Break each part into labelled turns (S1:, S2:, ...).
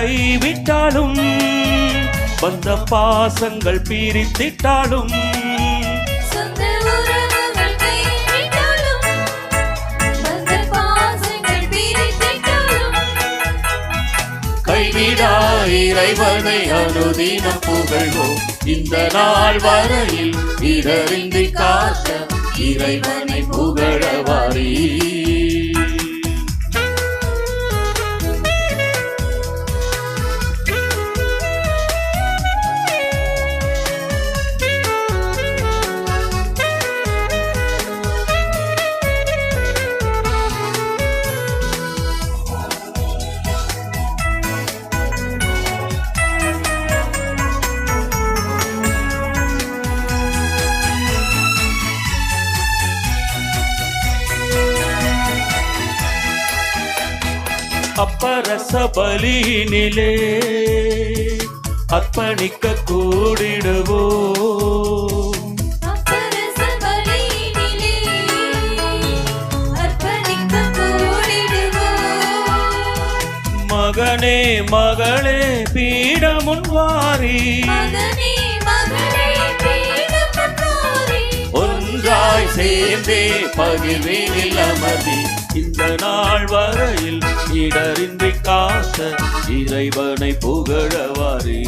S1: கைவிட்டாலும் வந்த பாசங்கள் பிரித்திட்டாலும் கைவிடா இறைவனை அனுதினம் புகழ்வோம். இந்த நாள் வரையில் இடரின்றி காத்த இறைவனை புகழவாரி. அப்பரச பலியினிலே அர்ப்பணிக்க கூடிடுவோம். மகனே மகளே பீடமுன் வாரி ஒன்றாய் சேர்ந்தே பகிர்வேனில் அமர்தி இந்த நாள் வரையில் இடரின்றி காத்த இறைவனை புகழவாரி.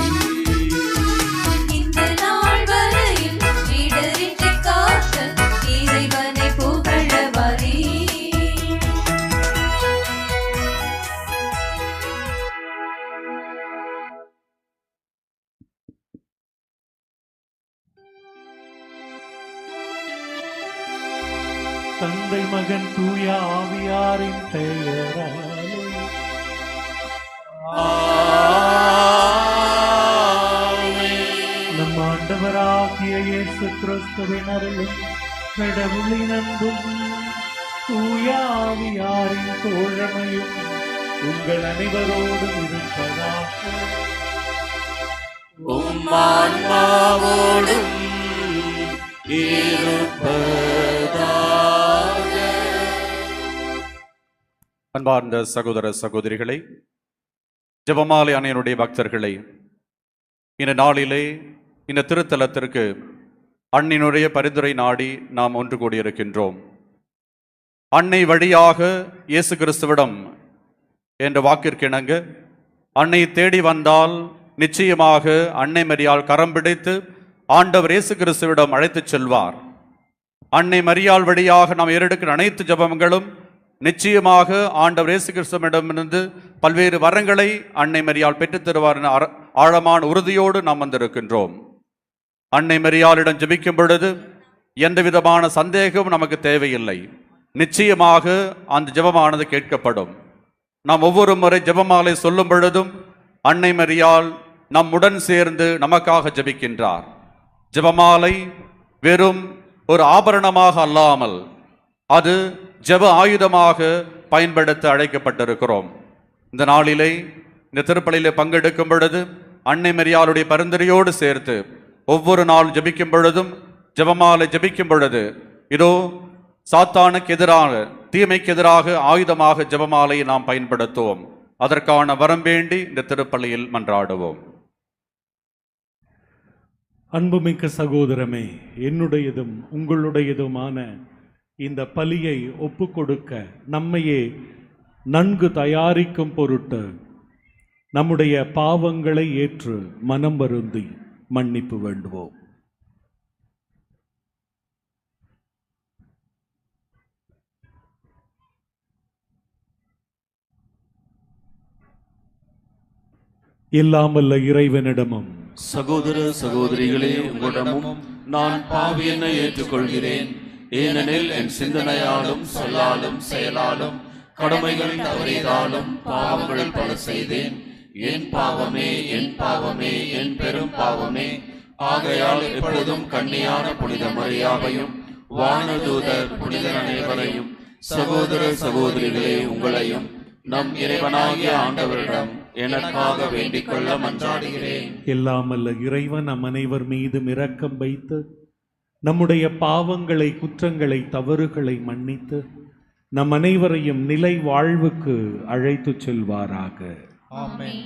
S2: இந்த நாள் வரையில் இடரின்றி காத்த இறைவனை புகழவாரி.
S3: தந்தை மகன் தூய ஆவியாரின் பெயராலே நம் ஆண்டவராகிய இயேசு கிறிஸ்துவின் அருளும் கடவுளின் அன்பும் தூய ஆவியாரின் தோழமையும் உங்கள் அனைவரோடும் இருப்பதாக.
S1: உம்மான்மாவோடும்
S4: அன்பார்ந்த சகோதர சகோதரிகளை, ஜெபமாலை அன்னையினுடைய பக்தர்களை, இந்த நாளிலே இந்த திருத்தலத்திற்கு அன்னையினுடைய பரிந்துரை நாடி நாம் ஒன்று கூடியிருக்கின்றோம். அன்னை வழியாக இயேசு கிறிஸ்துவிடம் என்ற வாக்கிற்கிணங்க அன்னை தேடி வந்தால் நிச்சயமாக அன்னை மரியாள் கரம் பிடித்து ஆண்டவர் இயேசு கிறிஸ்துவிடம் அழைத்துச் செல்வார். அன்னை மரியாள் வழியாக நாம் ஏறெடுக்கிற அனைத்து ஜெபங்களும் நிச்சயமாக ஆண்டவர் இயேசு கிறிஸ்துவிடமிருந்து பல்வேறு வரங்களை அன்னை மரியாள் பெற்றுத் தருவார் என ஆழமான உறுதியோடு நாம் வந்திருக்கின்றோம். அன்னை மரியாளிடம் ஜெபிக்கும் பொழுது எந்த விதமான சந்தேகமும் நமக்கு தேவையில்லை. நிச்சயமாக அந்த ஜெபமானது கேட்கப்படும். நாம் ஒவ்வொரு முறை ஜெபமாலை சொல்லும் பொழுதும் அன்னை மரியாள் நம்முடன் சேர்ந்து நமக்காக ஜெபிக்கின்றார். ஜெபமாலை வெறும் ஒரு ஆபரணமாக அல்லாமல் அது ஜெப ஆயுதமாக பயன்படுத்த அழைக்கப்பட்டிருக்கிறோம். இந்த நாளிலே இந்த திருப்பலியிலே பங்கெடுக்கும் பொழுது அன்னை மரியாளுடைய பரிந்துரையோடு சேர்த்து ஒவ்வொரு நாள் ஜெபிக்கும் பொழுதும் ஜெபமாலை ஜெபிக்கும் பொழுது இதோ சாத்தானுக்கு எதிராக தீமைக்கு எதிராக ஆயுதமாக ஜெபமாலையை நாம் பயன்படுத்துவோம். அதற்கான வரம் வேண்டி இந்த திருப்பலியில் மன்றாடுவோம்.
S3: அன்புமிக்க சகோதரமே, என்னுடையதும் உங்களுடையதுமான இந்த பலியை ஒப்புக்கொடுக்க நம்மையே நன்கு தயாரிக்கும் பொருட்டு நம்முடைய பாவங்களை ஏற்று மனம் வருந்தி மன்னிப்பு வேண்டுவோம். இல்லாமல்ல இறைவனிடமும்
S1: சகோதர சகோதரிகளே, உங்களிடமும் நான் பாவி என ஏற்றுக்கொள்கிறேன். ஏனெனில் என் சிந்தனையாலும் சொல்லாலும் செயலாலும் கடமைகள் தவறியதாலும் பாவங்கள் பல செய்தேன். என் பாவமே என் பாவமே என் பெரும் பாவமே. ஆகையால் எப்பொழுதும் கன்னியான புனித மரியாவையும் வானதூதர் புனிதர் அனைவரையும் சகோதர சகோதரிகளே உங்களையும் நம் இறைவனாகிய ஆண்டவரிடம் எனக்காக வேண்டிக் கொள்ள மன்றாடுகிறேன்.
S3: எல்லாமல்ல இறைவன் நம் அனைவர் மீதும் இரக்கம் வைத்து நம்முடைய பாவங்களை, குற்றங்களை, தவறுகளை மன்னித்து நம் அனைவரையும் நிலை வாழ்வுக்கு அழைத்து செல்வாராக.
S2: ஆமென்.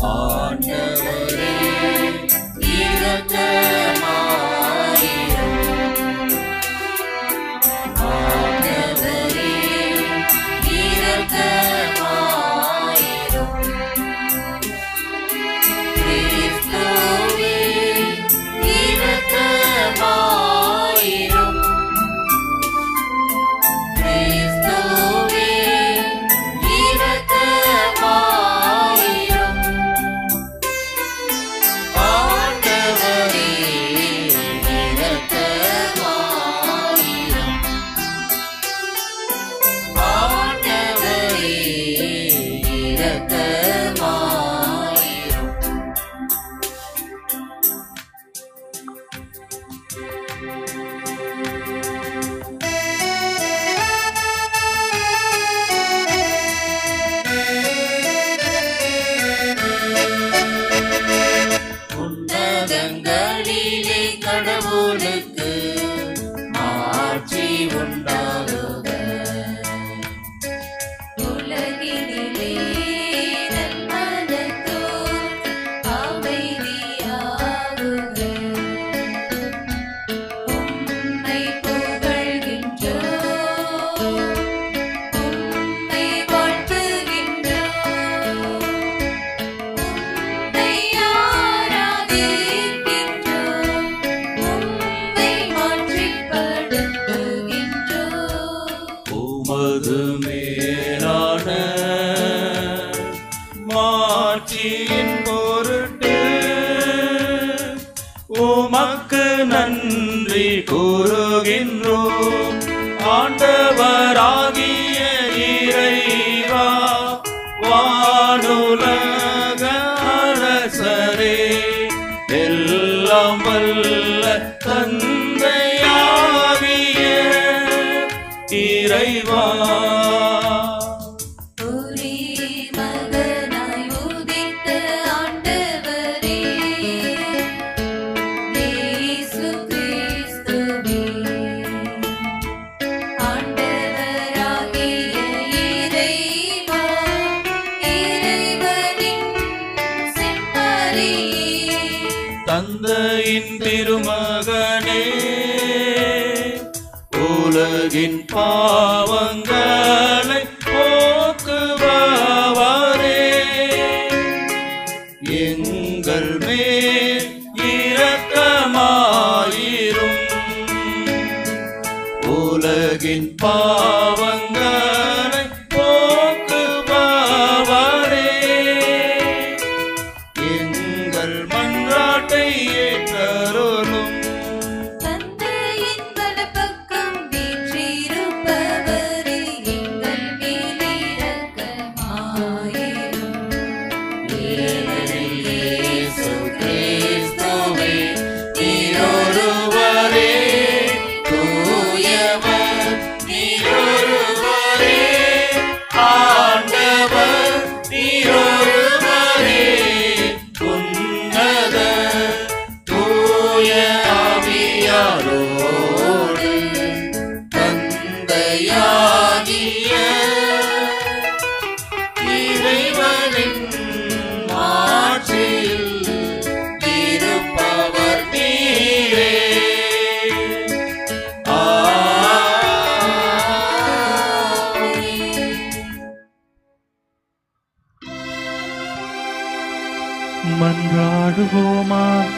S1: ஆண்டவரே இரக்கமாயிரும். ஆண்டவரே இரக்கமாயிரும். கிறிஸ்துவே இரக்கமாயிரும். கிறிஸ்துவே இரக்கமாயிரும். ஆண்டவரே இரக்கமாயிரும். ஆண்டவரே இரக்கமாயிரும். உன்னதங்களிலே கடவுளுக்கு ஆட்சி உண்டாகுக.
S2: உலகினிலே நன்மனத்தோர் அமைதியாகுக. உம்மை புகழ்கின்றோம், உம்மை வாழ்த்துகின்றோம், உம்மை ஆராதிக்கின்றோம், உம்மை மாற்றிப்படுத்துகின்றோம்.
S1: உமது மேலான மாட்சியின் பொருட்டு உமக்கு நன்றி கூறுகின்றோம். ஆண்டவராகிய இறைவா, வானுலக அரசரே, எல்லாம் வல்ல தந்தையாகிய இறைவா,
S2: ஒரே மகனாய் உதித்த ஆண்டவரே, இயேசு கிறிஸ்துவே, ஆண்டவராகிய இறைவா, இறைவனின் செம்மறியே,
S1: தந்தையின் திருமகனே, உலகின் பாவங்களை போக்குபவரே, எங்கள் மேல் இரக்கமாயிரும். உலகின் பாவங்களை போக்குபவரே, எங்கள் மன்றாட்டை ஏற்றருளும்.
S2: தந்தையின் வலப்பக்கம் வீற்றிருப்பவரே, எங்கள் மேல் இரக்கமாயிரும்.
S1: ஏனெனில் இயேசு கிறிஸ்துவே நீரொருவரே தூயவர், நீரொருவரே ஆண்டவர், நீரொருவரே உன்னத தூய ஆவியாரோடு தந்தையாகிய இறைவனின் ஆட்சியில் இருப்பவர் நீரே.
S3: மன்றாடுவோமாக.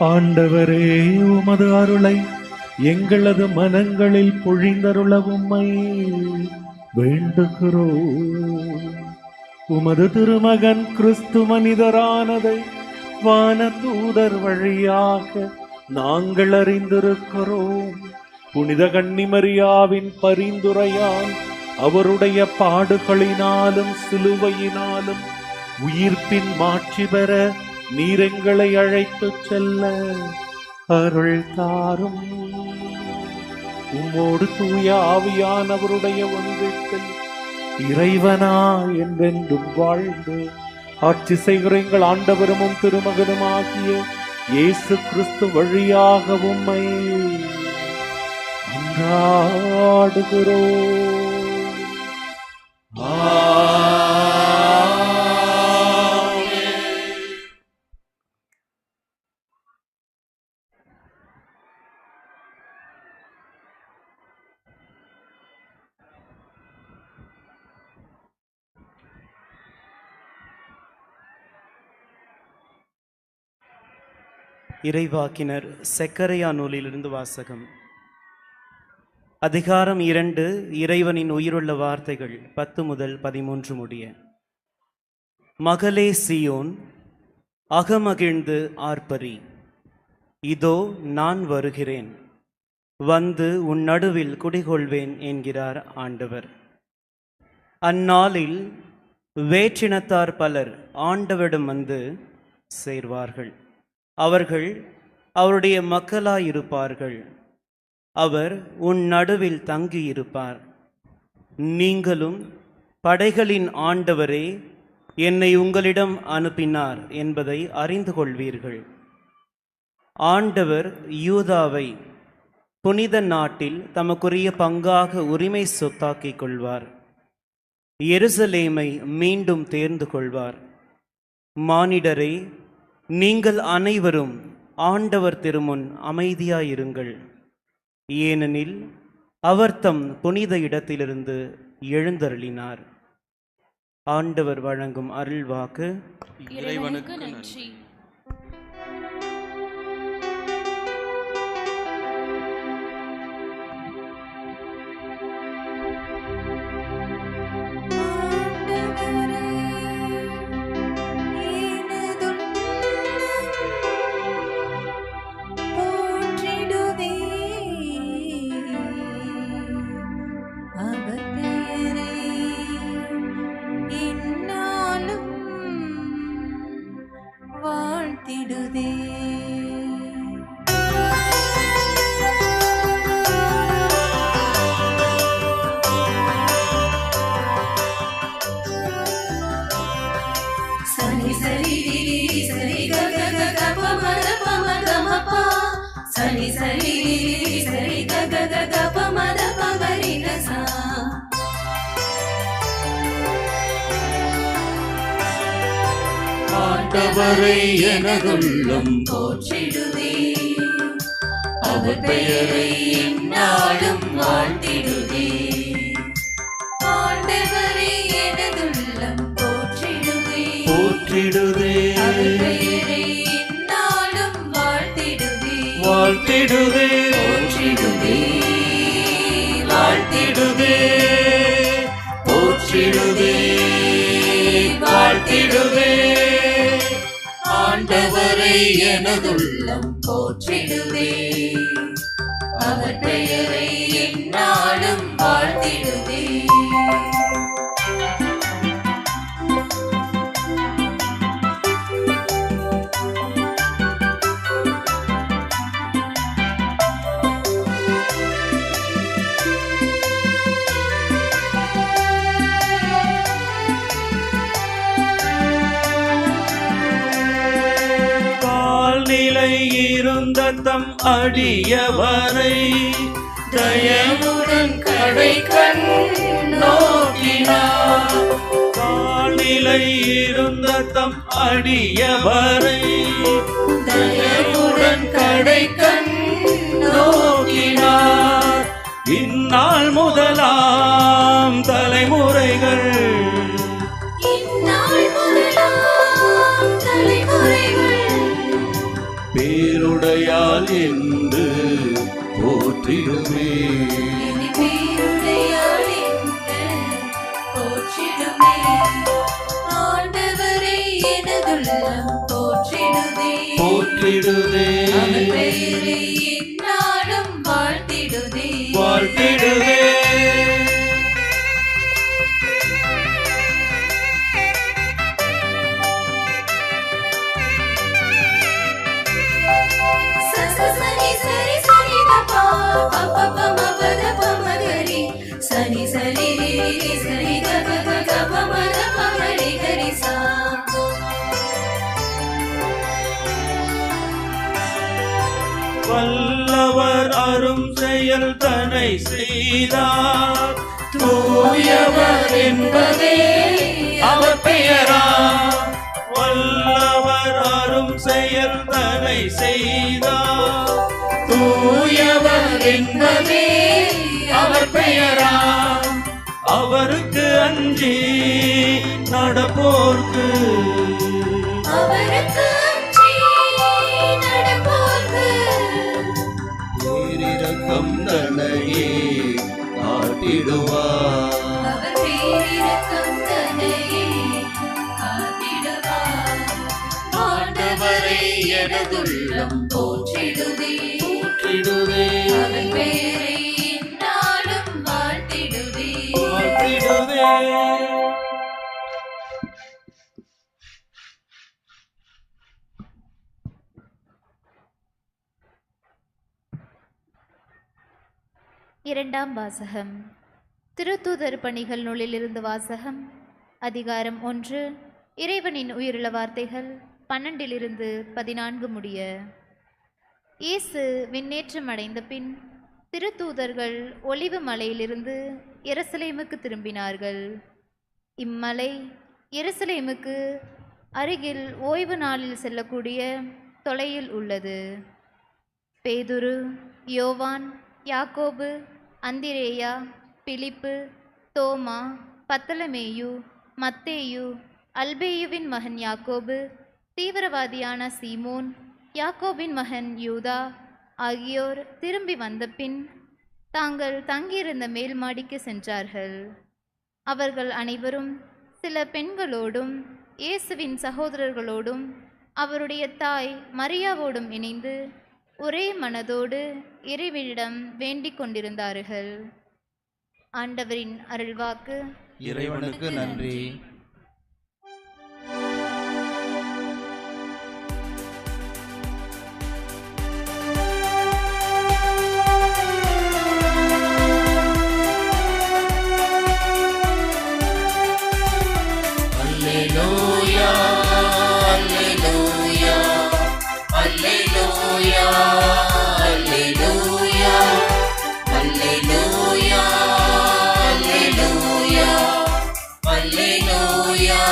S3: ஆண்டவரே, உமது அருளை எங்களது மனங்களில் பொழிந்தருள உம்மை வேண்டுகிறோம். உமது திருமகன் கிறிஸ்து மனிதரானதை வான தூதர் வழியாக நாங்கள் அறிந்திருக்கிறோம். புனித கன்னிமரியாவின் பரிந்துரையால் அவருடைய பாடுகளினாலும் சிலுவையினாலும் உயிர்ப்பின் மாட்சி பெற நீர் எங்களை அழைத்துச் செல்ல அருள் தாரும். உம்மோடு தூய ஆவியானவருடைய ஒன்றிற்கில் இறைவனா என்றென்றும் வாழ்ந்து ஆட்சி செய்கிற எங்கள் ஆண்டவரும் திருமகனுமாகிய இயேசு கிறிஸ்து வழியாக உம்மை மன்றாடுகிறோம்.
S1: ஆமென்.
S5: இறைவாக்கினர் செக்கரையா நூலிலிருந்து வாசகம். அதிகாரம் 2. இறைவனின் உயிருள்ள வார்த்தைகள் 10 முதல் 13 முடிய. மகளே சீயோன், அகமகிழ்ந்து ஆர்ப்பரி. இதோ நான் வருகிறேன், வந்து உன் நடுவில் குடிகொள்வேன் என்கிறார் ஆண்டவர். அந்நாளில் வேற்றினத்தார் பலர் ஆண்டவரிடம் வந்து சேர்வார்கள். அவர்கள் அவருடைய மக்களாயிருப்பார்கள். அவர் உன் நடுவில் தங்கியிருப்பார். நீங்களும் படைகளின் ஆண்டவரே என்னை உங்களிடம் அனுப்பினார் என்பதை அறிந்து கொள்வீர்கள். ஆண்டவர் யூதாவை புனித நாட்டில் தமக்குரிய பங்காக உரிமை சொத்தாக்கிக் கொள்வார். எருசலேமை மீண்டும் தேர்ந்து கொள்வார். மானிடரே, நீங்கள் அனைவரும் ஆண்டவர் திருமுன் அமைதியாயிருங்கள். ஏனெனில் அவர் தம் புனித இடத்திலிருந்து எழுந்தருளினார். ஆண்டவர் வழங்கும் அருள்வாக்கு.
S2: இறைவனுக்கு நன்றி.
S1: ஆண்டவரை எனதுள்ளம் போற்றிடுவே, அவர் பெயரை எந்நாளும் வாழ்த்திடுவே.
S2: ஆண்டவரை எனதுள்ளம் போற்றிடுவே,
S1: போற்றிடுவே,
S2: அவர் பெயரை எந்நாளும் வாழ்த்திடுவே.
S1: வாழ்த்திடுவே,
S2: போற்றிடுவே,
S1: வாழ்த்திடுவே, போற்றிடுவே, வாழ்த்திடுவே. ஆண்டவரை எனதுள்ளம் போற்றிடுவே, அவர் பெயரை எந்நாளும் வாழ்த்திடுவே.
S3: இருந்த தம் அடியவரை
S1: தயவுடன் கடைக்கண் நோக்கினார்.
S3: காலிலை இருந்த தம் அடியவரை
S1: தயவுடன் கடைக்கண் நோக்கினார்.
S3: இந்நாள் முதலாம் தலைமுறைகள்
S2: இந்நாள் முதலாம் தலைமுறைகள்
S3: பேருடையால் என்று போற்றிடுமே.
S2: இனி பேருடையாள் என்று போற்றிடுமே. ஆண்டவரை எனதுள்ளம் போற்றிடுதே,
S3: போற்றிடுதே,
S2: அவர் பெயரை எந்நாளும் வாழ்த்திடுதே.
S3: வாழ்த்திடுதே.
S2: சனி சரி ரி சரி க க க க ப ம ர ப ம ரி க ரி சா.
S3: வல்லவர் அரும் செயல் தனை செய்தார்.
S1: தூயவர் என்பதே அவர் பெயரா.
S3: வல்லவர் அரும் செயல் தனை செய்தார்.
S1: தூயவர் என்பதே அவர் பெயரா.
S3: அவருக்கு அஞ்சி நடப்போர்க்கு
S2: அவருக்கு அஞ்சி நடப்போர்க்கு
S1: காத்திடுவார்.
S2: அவர் பேரிரக்கம் தன்னையே காத்திடுவார். ஆண்டவரை எனதுள்ளம் போற்றிடுவே. அவர் பேரை எந்நாளும் வாழ்த்திடுவே.
S6: இரண்டாம் வாசகம். திருத்தூதர் பணிகள் நூலிலிருந்து வாசகம். அதிகாரம் 1. இறைவனின் உயிருள்ள வார்த்தைகள் 12-14 முடிய. இயேசு விண்ணேற்றம் அடைந்த பின் திருத்தூதர்கள் ஒலிவு மலையிலிருந்து எருசலேமுக்கு திரும்பினார்கள். இம்மலை எருசலேமுக்கு அருகில் ஓய்வு நாளில் செல்லக்கூடிய தொலையில் உள்ளது. பேதுரு, யோவான், யாக்கோபு, அந்திரேயா, பிலிப்பு, தோமா, பத்தலமேயு, மத்தேயு, அல்பேயுவின் மகன் யாக்கோபு, தீவிரவாதியான சீமோன், யாக்கோபின் மகன் யூதா ஆகியோர் திரும்பி வந்த பின் தாங்கள் தங்கியிருந்த மேல் மாடிக்கு சென்றார்கள். அவர்கள் அனைவரும் சில பெண்களோடும் இயேசுவின் சகோதரர்களோடும் அவருடைய தாய் மரியாவோடும் இணைந்து ஒரே மனதோடு இறைவனிடம் வேண்டிக் கொண்டிருந்தார்கள். ஆண்டவரின் அருள்வாக்கு.
S1: இறைவனுக்கு நன்றி. அல்லேலூயா, அல்லேலூயா, அல்லேலூயா, அல்லேலூயா, அல்லேலூயா, அல்லேலூயா, அல்லேலூயா,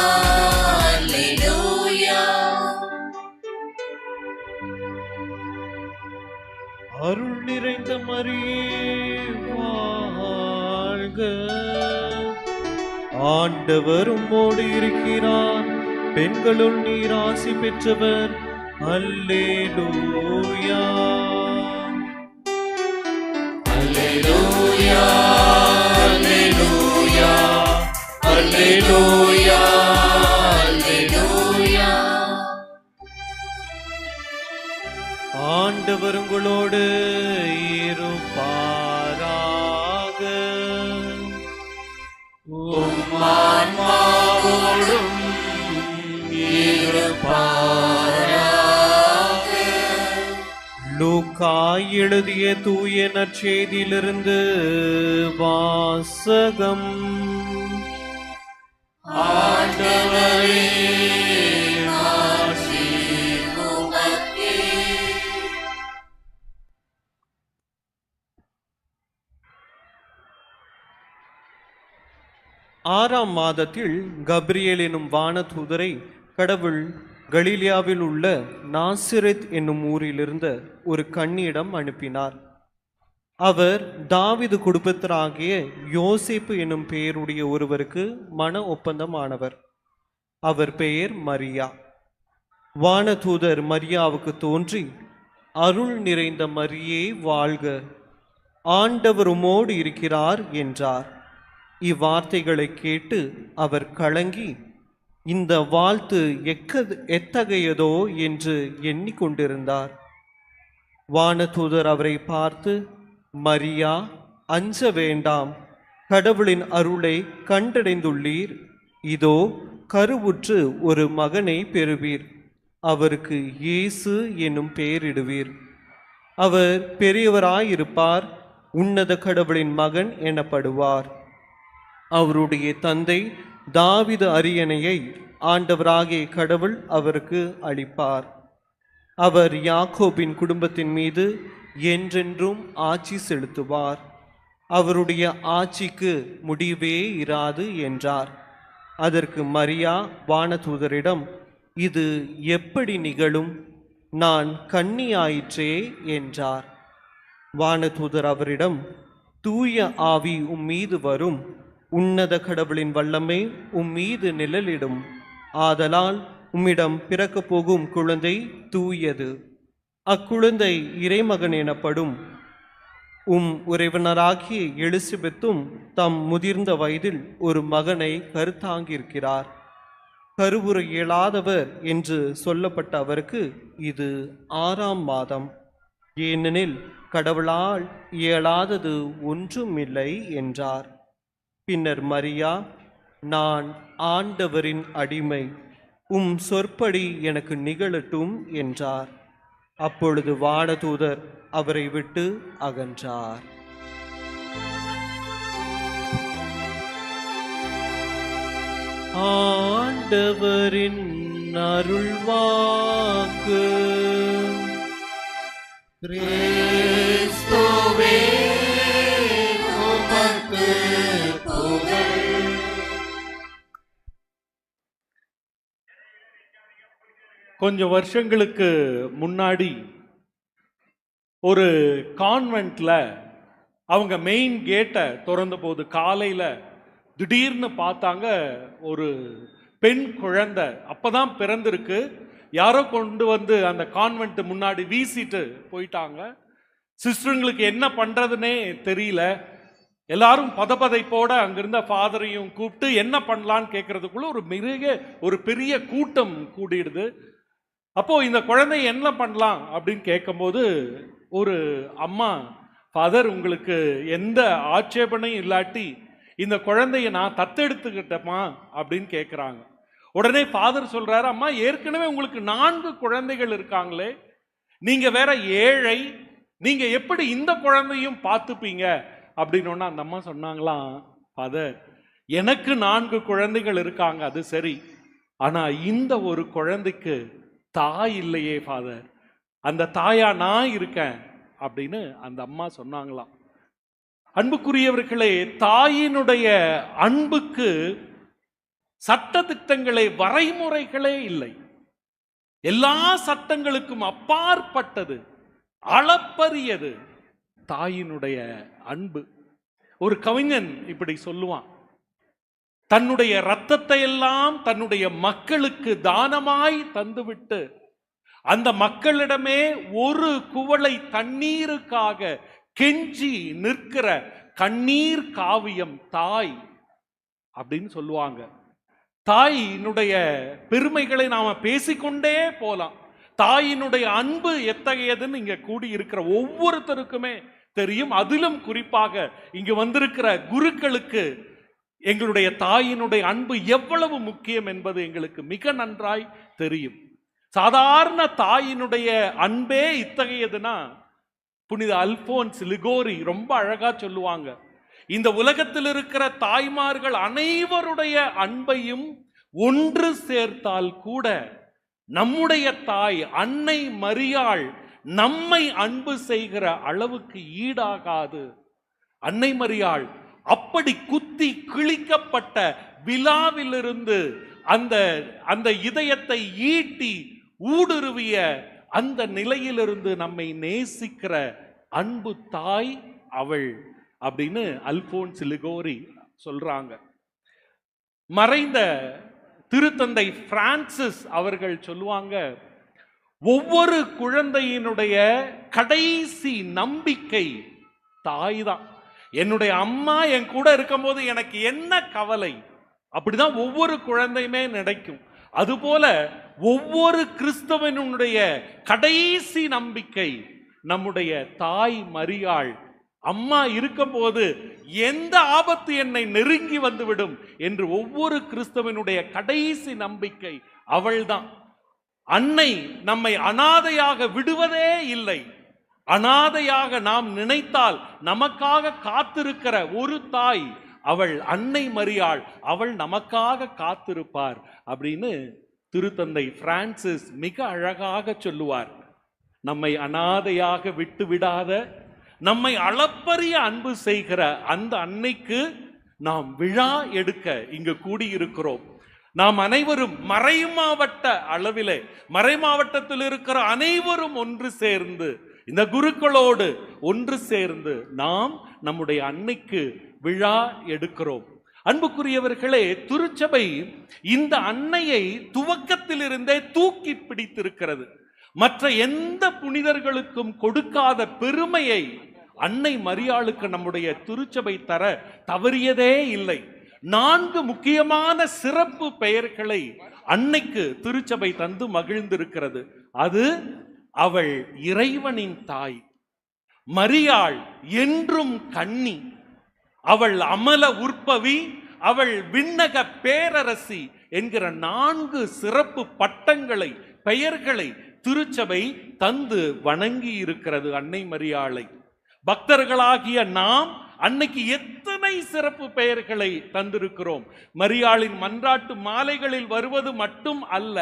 S1: அல்லேலூயா.
S5: அருள் நிறைந்த மரியே வாழ்க. ஆண்டவர் உம்மோடு இருக்கிறார். பெண்களுள் நீர் ஆசி பெற்றவர். அல்லேலூயா.
S1: அல்லேலூயா, அல்லேலூயா, அல்லேலூயா, அல்லேலூயா.
S5: ஆண்டவர் உங்களோடு இருப்பாராக.
S1: ஆன்மாவோடும் இருப்பாராக.
S5: லூக்கா எழுதிய தூய நற்செய்தியிலிருந்து வாசகம்.
S1: ஆண்டவரே, மாட்சி உமக்கே.
S5: ஆறாம் மாதத்தில் கப்ரியேல் எனும் வானதூதரை கடவுள் கலிலியாவில் உள்ள நாசிரெத் என்னும் ஊரிலிருந்த ஒரு கன்னியிடம் அனுப்பினார். அவர் தாவீது குடும்பத்தராகிய யோசேப்பு என்னும் பெயருடைய ஒருவருக்கு மன ஒப்பந்தமானவர். அவர் பெயர் மரியா. வானதூதர் மரியாவுக்கு தோன்றி, அருள் நிறைந்த மரியே வாழ்க, ஆண்டவர் உம்மோடு இருக்கிறார் என்றார். இவ்வார்த்தைகளை கேட்டு அவர் கலங்கி, இந்த வாழ்த்து எத்தகையதோ என்று எண்ணிக்கொண்டிருந்தார். வானதூதர் அவரை பார்த்து, மரியா, அஞ்ச வேண்டாம், கடவுளின் அருளை கண்டடைந்துள்ளீர். இதோ கருவுற்று ஒரு மகனை பெறுவீர். அவருக்கு இயேசு என்னும் பெயரிடுவீர். அவர் பெரியவராயிருப்பார். உன்னத கடவுளின் மகன் எனப்படுவார். அவருடைய தந்தை தாவீது அரியணையை ஆண்டவராகிய கடவுள் அவருக்கு அளிப்பார். அவர் யாக்கோபின் குடும்பத்தின் மீது என்றென்றும் ஆட்சி செலுத்துவார். அவருடைய ஆட்சிக்கு முடிவே இராது என்றார். அதற்கு மரியா வானதூதரிடம், இது எப்படி நிகழும்? நான் கன்னியாயிற்றே என்றார். வானதூதர் அவரிடம், தூய ஆவி உம்மீது வரும். உன்னத கடவுளின் வல்லமை உம்மீது நிழலிடும். ஆதலால் உம்மிடம் பிறக்கப் போகும் குழந்தை தூயது. அக்குழந்தை இறைமகன் எனப்படும். உறைவனராகிய எலிசபெத்தும் தம் முதிர்ந்த வயதில் ஒரு மகனை கருத்தாங்கியிருக்கிறார். கருவுற இயலாதவர் என்று சொல்லப்பட்ட அவருக்கு இது 6ஆம் மாதம். ஏனெனில் கடவுளால் இயலாதது ஒன்றுமில்லை என்றார். பின்னர் மரியா, நான் ஆண்டவரின் அடிமை, சொற்படி எனக்கு நிகழட்டும் என்றார். அப்பொழுது வானதூதர் அவரை விட்டு அகன்றார். ஆண்டவரின் அருள்வாக்கு.
S1: கிறிஸ்துவே உமக்கு புகழ்.
S3: கொஞ்சம் வருஷங்களுக்கு முன்னாடி ஒரு கான்வென்ட்ல அவங்க மெயின் கேட்டை திறந்த போது காலையில் திடீர்னு பார்த்தாங்க, ஒரு பெண் குழந்தை அப்பதான் பிறந்திருக்கு. யாரோ கொண்டு வந்து அந்த கான்வென்ட் முன்னாடி வீசிட்டு போயிட்டாங்க. சிஸ்டருங்களுக்கு என்ன பண்றதுன்னே தெரியல. எல்லாரும் பதப்பதைப்போட அங்கிருந்த ஃபாதரையும் கூப்பிட்டு என்ன பண்ணலான்னு கேட்கறதுக்குள்ள ஒரு பெரிய கூட்டம் கூடிடுது. அப்போ இந்த குழந்தை என்ன பண்ணலாம் அப்படின்னு கேட்கும்போது ஒரு அம்மா, ஃபாதர் உங்களுக்கு எந்த ஆட்சேபனையும் இல்லாட்டி இந்த குழந்தைய நான் தத்தெடுத்துக்கிட்டமா அப்படின்னு கேட்குறாங்க. உடனே ஃபாதர் சொல்றாரு, அம்மா ஏற்கனவே உங்களுக்கு 4 குழந்தைகள் இருக்காங்களே, நீங்க வேற ஏழை, நீங்க எப்படி இந்த குழந்தையும் பார்த்துப்பீங்க அப்படின்னு. அந்த அம்மா சொன்னாங்களாம், ஃபாதர் எனக்கு 4 குழந்தைகள் இருக்காங்க, அது சரி, ஆனா இந்த ஒரு குழந்தைக்கு தாய் இல்லையே ஃபாதர், அந்த தாயா நான் இருக்கேன் அப்படின்னு அந்த அம்மா சொன்னாங்களாம். அன்புக்குரியவர்களே, தாயினுடைய அன்புக்கு சட்ட திட்டங்களே வரைமுறைகளே இல்லை. எல்லா சட்டங்களுக்கும் அப்பாற்பட்டது, அளப்பரியது தாயினுடைய அன்பு. ஒரு கவிஞன் இப்படி சொல்லுவான், தன்னுடைய இரத்தத்தை எல்லாம் தன்னுடைய மக்களுக்கு தானமாய் தந்துவிட்டு அந்த மக்களிடமே ஒரு குவளை தண்ணீருக்காக கெஞ்சி நிற்கிற கண்ணீர் காவியம் தாய் அப்படின்னு சொல்லுவாங்க. தாயினுடைய பெருமைகளை நாம பேசிக்கொண்டே போலாம். தாயினுடைய அன்பு எத்தகையதுன்னு இங்க கூடி இருக்கிற ஒவ்வொருத்தருக்குமே தெரியும். அதிலும் குறிப்பாக இங்கு வந்திருக்கிற குருக்களுக்கு எங்களுடைய தாயினுடைய அன்பு எவ்வளவு முக்கியம் என்பது எங்களுக்கு மிக நன்றாய் தெரியும். சாதாரண தாயினுடைய அன்பே இத்தகையதுன்னா புனித அல்போன்ஸ் லிகோரி ரொம்ப அழகா சொல்லுவாங்க, இந்த உலகத்தில் இருக்கிற தாய்மார்கள் அனைவருடைய அன்பையும் ஒன்று சேர்த்தால் கூட நம்முடைய தாய் அன்னை மரியாள் நம்மை அன்பு செய்கிற அளவுக்கு ஈடாகாது. அன்னை மரியாள் அப்படி குத்தி கிழிக்கப்பட்ட விழாவிலிருந்து அந்த இதயத்தை ஈட்டி ஊடுருவிய அந்த நிலையிலிருந்து நம்மை நேசிக்கிற அன்பு தாய் அவள் அப்படின்னு அல்போன்ஸ் லிகோரி சொல்றாங்க. மறைந்த திருத்தந்தை பிரான்சிஸ் அவர்கள் சொல்லுவாங்க, ஒவ்வொரு குழந்தையினுடைய கடைசி நம்பிக்கை தாய் தான். என்னுடைய அம்மா என் கூட இருக்கும்போது எனக்கு என்ன கவலை, அப்படிதான் ஒவ்வொரு குழந்தையுமே நினைக்கும். அதுபோல ஒவ்வொரு கிறிஸ்தவனுடைய கடைசி நம்பிக்கை நம்முடைய தாய் மரியாள். அம்மா இருக்கும்போது எந்த ஆபத்து என்னை நெருங்கி வந்துவிடும் என்று ஒவ்வொரு கிறிஸ்தவனுடைய கடைசி நம்பிக்கை அவள்தான். அன்னை நம்மை அனாதையாக விடுவதே இல்லை. அனாதையாக நாம் நினைத்தால் நமக்காக காத்திருக்கிற ஒரு தாய் அவள் அன்னை மரியாள், அவள் நமக்காக காத்திருப்பார் அப்படின்னு திருத்தந்தை பிரான்சிஸ் மிக அழகாக சொல்லுவார். நம்மை அனாதையாக விட்டு விடாத, நம்மை அளப்பரிய அன்பு செய்கிற அந்த அன்னைக்கு நாம் விழா எடுக்க இங்கு கூடியிருக்கிறோம். நாம் அனைவரும் மறைமாவட்ட அளவிலே, மறைமாவட்டத்தில் இருக்கிற அனைவரும் ஒன்று சேர்ந்து, இந்த குருக்களோடு ஒன்று சேர்ந்து நாம் நம்முடைய அன்னைக்கு விழா எடுக்கிறோம். அன்புக்குரியவர்களே, திருச்சபை இந்த அன்னையை துவக்கத்திலிருந்தே தூக்கி பிடித்திருக்கிறது. மற்ற எந்த புனிதர்களுக்கும் கொடுக்காத பெருமையை அன்னை மரியாளுக்கு நம்முடைய திருச்சபை தர தவறியதே இல்லை. 4 முக்கியமான சிறப்பு பெயர்களை அன்னைக்கு திருச்சபை தந்து மகிழ்ந்திருக்கிறது. அது அவள் இறைவனின் தாய், மரியாள் என்றும் கன்னி, அவள் அமல உற்பவி, அவள் விண்ணக பேரரசி என்கிற 4 சிறப்பு பட்டங்களை, பெயர்களை திருச்சபை தந்து வணங்கி இருக்கிறது அன்னை மரியாளை. பக்தர்களாகிய நாம் அன்னைக்கு எத்தனை சிறப்பு பெயர்களை தந்திருக்கிறோம். மரியாளின் மன்றாட்டு மாலைகளில் வருவது மட்டும் அல்ல,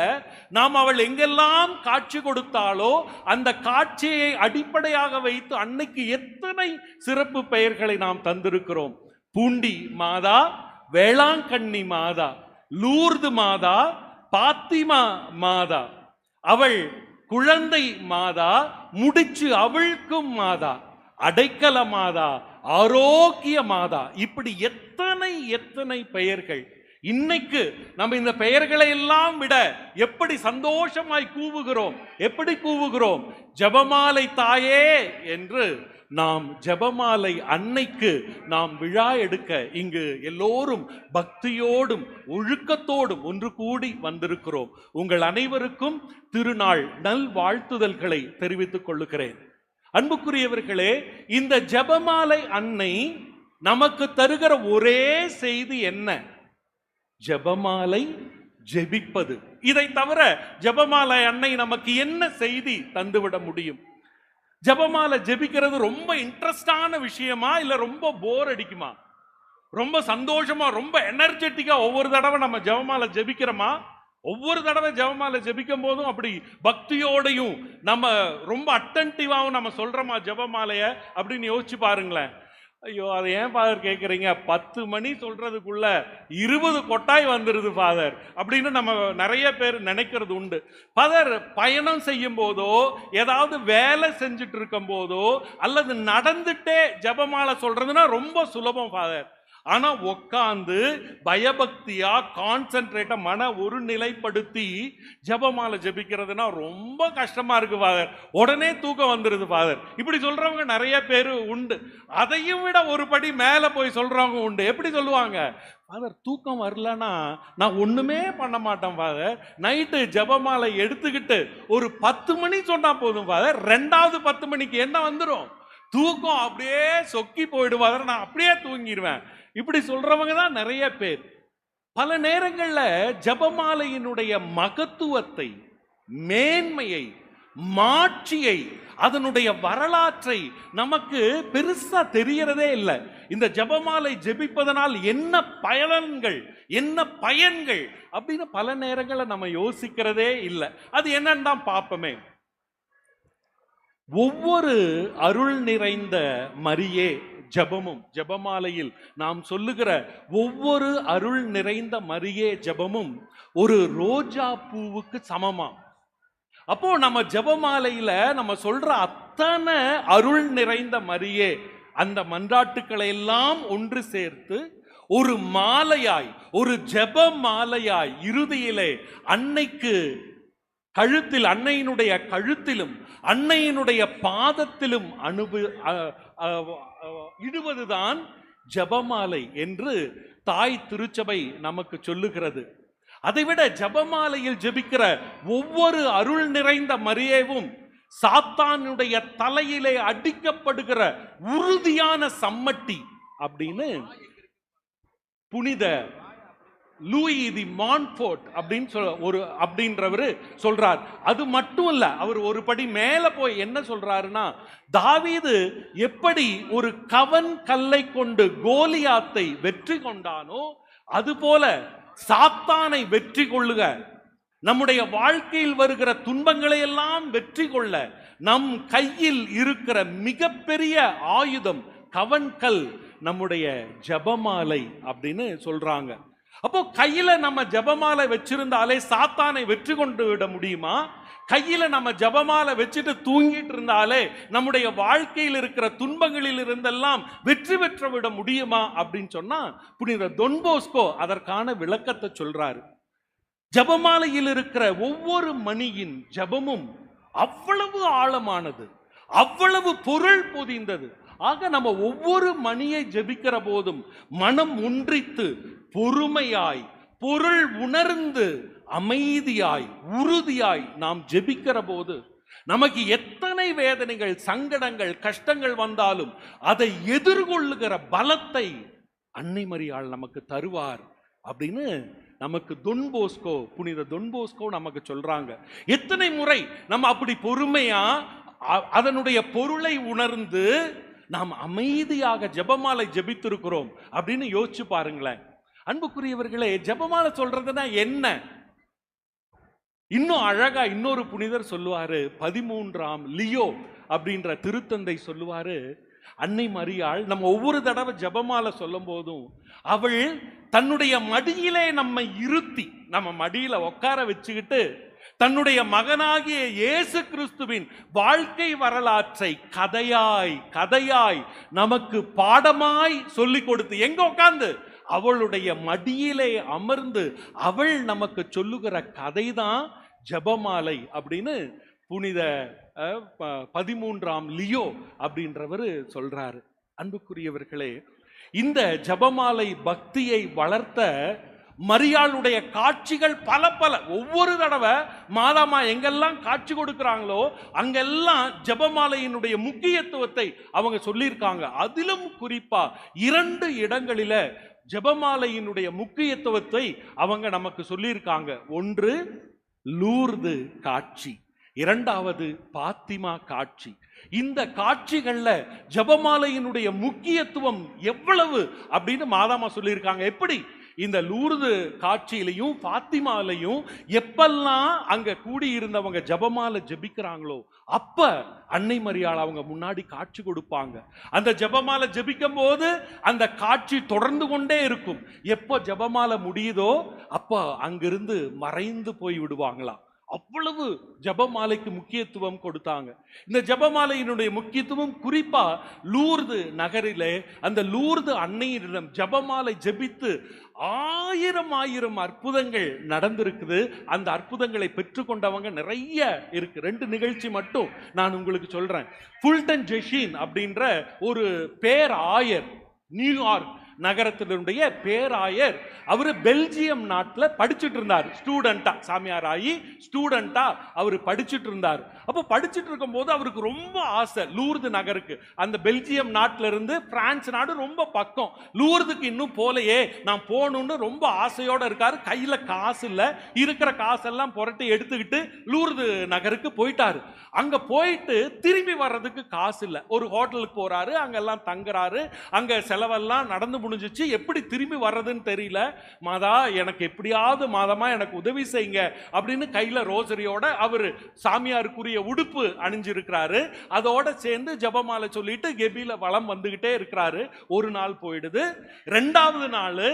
S3: நாம் அவள் எங்கெல்லாம் காட்சி கொடுத்தாலோ அந்த காட்சியை அடிப்படையாக வைத்து அன்னைக்கு எத்தனை சிறப்பு பெயர்களை நாம் தந்திருக்கிறோம். பூண்டி மாதா, வேளாங்கண்ணி மாதா, லூர்து மாதா, பாத்திமா மாதா, அவள் குழந்தை மாதா, முடிச்சு அவிழ்க்கும் மாதா, அடைக்கல மாதா, ஆரோக்கிய மாதா, இப்படி எத்தனை பெயர்கள். இன்னைக்கு நம்ம இந்த பெயர்களை எல்லாம் விட எப்படி சந்தோஷமாய் கூவுகிறோம், எப்படி கூவுகிறோம், ஜெபமாலை தாயே என்று நாம் ஜெபமாலை அன்னைக்கு நாம் விழா எடுக்க இங்கு எல்லோரும் பக்தியோடும் ஒழுக்கத்தோடும் ஒன்று கூடி வந்திருக்கிறோம். உங்கள் அனைவருக்கும் திருநாள் நல் வாழ்த்துதல்களை தெரிவித்துக் கொள்ளுகிறேன். அன்புக்குரியவர்களே, இந்த ஜெபமாலை அன்னை நமக்கு தருகிற ஒரே செய்தி என்ன? ஜெபமாலை ஜெபிப்பது. இதை தவிர ஜெபமாலை அன்னை நமக்கு என்ன செய்தி தந்துவிட முடியும்? ஜெபமாலை ஜெபிக்கிறது ரொம்ப இன்ட்ரெஸ்டான விஷயமா, இல்ல ரொம்ப போர் அடிக்குமா? ரொம்ப சந்தோஷமா, ரொம்ப எனர்ஜெட்டிக்கா ஒவ்வொரு தடவை நம்ம ஜெபமாலை ஜெபிக்கிறோமா? ஒவ்வொரு தடவை ஜெபமாலை ஜெபிக்கும் போதும் அப்படி பக்தியோடையும் நம்ம ரொம்ப அட்டன்டிவாகவும் நம்ம சொல்றோமா ஜெபமாலைய அப்படின்னு யோசிச்சு பாருங்களேன். ஐயோ, அதை ஏன் ஃபாதர் கேட்குறீங்க, 10 மணி சொல்றதுக்குள்ள 20 கொட்டாய் வந்துடுது ஃபாதர் அப்படின்னு நம்ம நிறைய பேர் நினைக்கிறது உண்டு. ஃபாதர் பயணம் செய்யும் போதோ, ஏதாவது வேலை செஞ்சுட்டு இருக்கும் போதோ, அல்லது நடந்துட்டே ஜெபமாலை சொல்றதுன்னா ரொம்ப சுலபம் ஃபாதர். ஆனா உட்காந்து பயபக்தியா கான்சென்ட்ரேட்டா மன ஒரு நிலைப்படுத்தி ஜெபமாலை ஜெபிக்கிறதுனா ரொம்ப கஷ்டமா இருக்கு ஃபாதர், உடனே தூக்கம் வந்துருது ஃபாதர், இப்படி சொல்றவங்க நிறைய பேர் உண்டு. அதையும் விட ஒரு படி மேல போய் சொல்றவங்க உண்டு. எப்படி சொல்லுவாங்க, ஃபாதர் தூக்கம் வரலன்னா நான் ஒண்ணுமே பண்ண மாட்டேன் ஃபாதர், நைட்டு ஜெபமாலை எடுத்துக்கிட்டு ஒரு 10 மணி சொன்னா போதும் ஃபாதர், 2வது 10 மணிக்கு என்ன வந்துடும், தூக்கம் அப்படியே சொக்கி போயிடுவாங்க, நான் அப்படியே தூங்கிடுவேன். இப்படி சொல்றவங்க தான் நிறைய பேர். பல நேரங்கள்ல ஜெபமாலையினுடைய மகத்துவத்தை, மேன்மையை, மாட்சியை, அதனுடைய வரலாற்றை நமக்கு பெருசா தெரியறதே இல்லை. இந்த ஜெபமாலை ஜெபிப்பதனால் என்ன பலன்கள், என்ன பயன்கள் அப்படின்னு பல நேரங்கள்ல நம்ம யோசிக்கிறதே இல்லை. அது என்னன்னு தான் பார்ப்போமே. ஒவ்வொரு அருள் நிறைந்த மரியே ஜெபமும், ஜெபமாலையில் நாம் சொல்லுகிற ஒவ்வொரு அருள் நிறைந்த மரியே ஜெபமும் ஒரு ரோஜா பூவுக்கு சமமா. அப்போ நம்ம ஜெபமாலையில நம்ம சொல்ற அத்தனை அருள் நிறைந்த மரியே அந்த மன்றாட்டுக்களை எல்லாம் ஒன்று சேர்த்து ஒரு மாலையாய், ஒரு ஜெப மாலையாய் இறுதியிலே அன்னைக்கு கழுத்தில், அன்னையினுடைய கழுத்திலும் அன்னையினுடைய பாதத்திலும் இடுவதுதான் ஜெபமாலை என்று தாய் திருச்சபை நமக்கு சொல்லுகிறது. அதைவிட ஜெபமாலையில் ஜெபிக்கிற ஒவ்வொரு அருள் நிறைந்த மரியேவும் சாத்தானுடைய தலையிலே அடிக்கப்படுகிற உறுதியான சம்மட்டி அப்படின்னு புனித லூயி தி மான்ஃபோர்ட் அப்படின்றவரு சொல்றார். அது மட்டும் இல்ல, அவர் ஒரு படி மேல போய் என்ன சொல்றாருன்னா, தாவீது எப்படி ஒரு கவன் கல்லை கொண்டு கோலியாத்தை வெற்றி கொண்டானோ அதுபோல சாத்தானை வெற்றி கொள்ளுக, நம்முடைய வாழ்க்கையில் வருகிற துன்பங்களை எல்லாம் வெற்றி கொள்ள நம் கையில் இருக்கிற மிகப்பெரிய ஆயுதம் கவன்கல் நம்முடைய ஜெபமாலை அப்படின்னு சொல்றாங்க. அப்போ கையில நம்ம ஜெபமாலை வச்சிருந்தாலே சாத்தானை வெற்றி கொண்டு விட முடியுமா? கையில நம்ம ஜெபமாலை வச்சுட்டு தூங்கிட்டு இருந்தாலே நம்முடைய வாழ்க்கையில் இருக்கிற துன்பங்களில் இருந்தெல்லாம் வெற்றி பெற்று விட முடியுமா அப்படின்னு சொன்னா புனித தொன் போஸ்கோ அதற்கான விளக்கத்தை சொல்றாரு. ஜெபமாலையில் இருக்கிற ஒவ்வொரு மணியின் ஜெபமும் அவ்வளவு ஆழமானது, அவ்வளவு பொருள் பொதிந்தது, ஆக நம்ம ஒவ்வொரு மணியை ஜெபிக்கிற போதும் மனம் ஒன்றித்து பொறுமையாய் பொருள் உணர்ந்து அமைதியாய் உறுதியாய் நாம் ஜெபிக்கிற போது நமக்கு எத்தனை வேதனைகள், சங்கடங்கள், கஷ்டங்கள் வந்தாலும் அதை எதிர்கொள்ளுகிற பலத்தை அன்னை மரியாள் நமக்கு தருவார் அப்படின்னு நமக்கு தொன்போஸ்கோ, புனித தொன்போஸ்கோ நமக்கு சொல்றாங்க. எத்தனை முறை நம்ம அப்படி பொறுமையா அதனுடைய பொருளை உணர்ந்து நாம் அமைதியாக ஜெபமாலை ஜெபித்திருக்கிறோம் அப்படின்னு யோசிச்சு பாருங்களேன். அன்புக்குரியவர்களே, ஜெபமாலை சொல்றதுன்னா என்ன? இன்னும் அழகா இன்னொரு புனிதர் சொல்லுவாரு, 13ஆம் லியோ அப்படின்ற திருத்தந்தை சொல்லுவாரு, அன்னை மரியாள் நம்ம ஒவ்வொரு தடவை ஜெபமாலை சொல்லும் போதும் அவள் தன்னுடைய மடியிலே நம்மை இருத்தி, நம்ம மடியில உட்கார வச்சுக்கிட்டு தன்னுடைய மகனாகிய இயேசு கிறிஸ்துவின் வாழ்க்கை வரலாற்றை கதையாய் கதையாய் நமக்கு பாடமாய் சொல்லி கொடுத்து, எங்க உட்கார்ந்து அவளுடைய மடியிலே அமர்ந்து அவள் நமக்கு சொல்லுகிற கதைதான் ஜெபமாலை அப்படின்னு புனித 13ஆம் லியோ அப்படின்றவர் சொல்றாரு. அன்புக்குரியவர்களே, இந்த ஜெபமாலை பக்தியை வளர்த்த மரியாளுடைய காட்சிகள் பல பல. ஒவ்வொரு தடவை மாதாமா எங்கெல்லாம் காட்சி கொடுக்கிறாங்களோ அங்கெல்லாம் ஜெபமாலையினுடைய முக்கியத்துவத்தை அவங்க சொல்லியிருக்காங்க. அதிலும் குறிப்பா 2 இடங்களில ஜெபமாலையினுடைய முக்கியத்துவத்தை அவங்க நமக்கு சொல்லியிருக்காங்க. ஒன்று லூர்து காட்சி, 2வது பாத்திமா காட்சி. இந்த காட்சிகள்ல ஜெபமாலையினுடைய முக்கியத்துவம் எவ்வளவு அப்படின்னு மாதாமா சொல்லியிருக்காங்க. எப்படி? இந்த லூர்து காட்சியிலையும் பாத்திமாலையும் எப்பெல்லாம் அங்க கூடி இருந்தவங்க ஜெபமாலை ஜெபிக்கிறாங்களோ அப்ப அன்னை மரியாள் அவங்க முன்னாடி காட்சி கொடுப்பாங்க. அந்த ஜெபமாலை ஜெபிக்கும் போது அந்த காட்சி தொடர்ந்து கொண்டே இருக்கும். எப்போ ஜெபமாலை முடியுதோ அப்ப அங்கிருந்து மறைந்து போய் விடுவாங்களாம். அவ்வளவு ஜெபமாலைக்கு முக்கியத்துவம் கொடுத்தாங்க. இந்த ஜெபமாலையினுடைய முக்கியத்துவம் குறிப்பா லூர்து நகரிலே அந்த லூர்து அன்னையிடம் ஜெபமாலை ஜெபித்து 1000 அற்புதங்கள் நடந்திருக்குது. அந்த அற்புதங்களை பெற்றுக்கொண்டவங்க நிறைய இருக்கு. 2 நிகழ்ச்சி மட்டும் நான் உங்களுக்கு சொல்றேன். ஃபுல்டன் ஜெஷின் அப்படின்ற ஒரு பேராயர், நியூயார்க் நகரத்தினுடைய பேராயர், அவரு பெல்ஜியம் நாட்டில் படிச்சுட்டு இருந்தார். ஸ்டூடெண்டா, சாமியார் ஆகி ஸ்டூடெண்டா அவர் படிச்சுட்டு இருந்தார். அப்போ படிச்சுட்டு இருக்கும் போது அவருக்கு ரொம்ப ஆசை லூர்து நகருக்கு. அந்த பெல்ஜியம் நாட்டில இருந்து பிரான்ஸ் நாடு ரொம்ப பக்கம். லூர்துக்கு இன்னும் போலையே, நான் போகணும்னு ரொம்ப ஆசையோட இருக்காரு. கையில காசு இல்லை, இருக்கிற காசெல்லாம் புரட்டி எடுத்துக்கிட்டு லூர்து நகருக்கு போயிட்டாரு. அங்க போயிட்டு திரும்பி வர்றதுக்கு காசு இல்லை. ஒரு ஹோட்டலுக்கு போறாரு, அங்கெல்லாம் தங்குறாரு. அங்க செலவெல்லாம் நடந்து முடிஞ்சிச்சு. எப்படி திரும்பி வர்றதுன்னு தெரியல. மாதா எனக்கு எப்படியாவது மாதமா எனக்கு உதவி செய்யுங்க அப்படின்னு கையில ரோசரியோட அவரு சாமியாருக்குரிய உடுப்பு அணிஞ்சிருக்கிறாரு. அதோட சேர்ந்து ஜெபமாலை சொல்லிட்டு கெபில வலம் வந்துகிட்டே இருக்கிறாரு. ஒரு நாள் போயிடுது. 2வது நாள்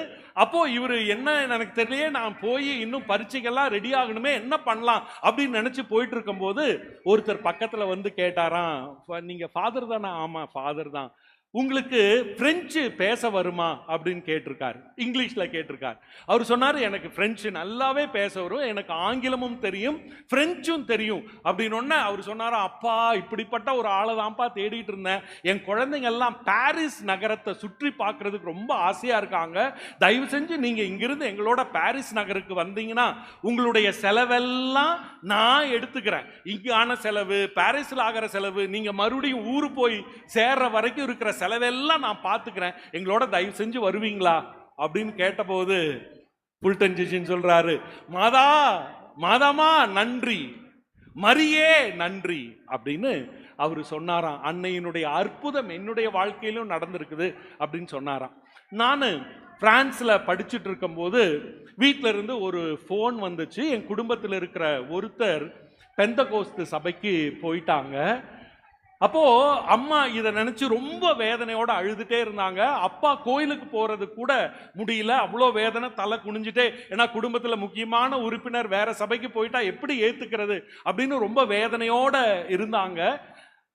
S3: அப்போ இவரு என்ன எனக்கு தெரியலையே, நான் போய் இன்னும் பரீட்சைக்கெல்லாம் ரெடி ஆகணுமே, என்ன பண்ணலாம் அப்படின்னு நினைச்சு போயிட்டு இருக்கும் போது ஒருத்தர் பக்கத்துல வந்து கேட்டாராம், நீங்க ஃபாதர் தானே? ஆமா ஃபாதர் தான். உங்களுக்கு பிரெஞ்சு பேச வருமா அப்படின்னு கேட்டிருக்காரு. இங்கிலீஷ்ல கேட்டிருக்காரு. அவர் சொன்னாரு, எனக்கு பிரெஞ்சு நல்லாவே பேச வரும், எனக்கு ஆங்கிலமும் தெரியும், பிரெஞ்சும் தெரியும் அப்படின்னு. அவர் சொன்னாரா, அப்பா இப்படிப்பட்ட ஒரு ஆளை தான்ப்பா தேடிட்டு இருந்தேன். என் குழந்தைங்க எல்லாம் பாரிஸ் நகரத்தை சுற்றி பார்க்கறதுக்கு ரொம்ப ஆசையா இருக்காங்க. தயவு செஞ்சு நீங்க இங்கிருந்து எங்களோட பாரிஸ் நகருக்கு வந்தீங்கன்னா உங்களுடைய செலவெல்லாம் நான் எடுத்துக்கிறேன். இங்கான செலவு, பாரிஸ்ல ஆகிற செலவு, நீங்க மறுபடியும் ஊரு போய் சேர்ற வரைக்கும் இருக்கிற செலவெல்லாம் நான் பார்த்துக்கிறேன், எங்களோட தயவு செஞ்சு வருவீங்களா அப்படின்னு கேட்டபோது ஃபுல்டன் ஜெஷின் சொல்றாரு, மாதாமா நன்றி, மரியே நன்றி அப்படின்னு அவரு சொன்னாராம். அன்னையினுடைய அற்புதம் என்னுடைய வாழ்க்கையிலும் நடந்திருக்குது அப்படின்னு சொன்னாராம். நான் பிரான்ஸ்ல படிச்சுட்டு இருக்கும் போது வீட்டில இருந்து ஒரு போன் வந்துச்சு. என் குடும்பத்தில் இருக்கிற ஒருத்தர் பெந்தகோஸ்து சபைக்கு போயிட்டாங்க. அப்போ அம்மா இதை நினைச்சு ரொம்ப வேதனையோட அழுதுட்டே இருந்தாங்க. அப்பா கோயிலுக்கு போறது கூட முடியல, அவ்வளோ வேதனை, தலை குனிஞ்சிட்டே. ஏன்னா குடும்பத்தில் முக்கியமான உறுப்பினர் வேற சபைக்கு போயிட்டா எப்படி ஏத்துக்கிறது அப்படின்னு ரொம்ப வேதனையோட இருந்தாங்க.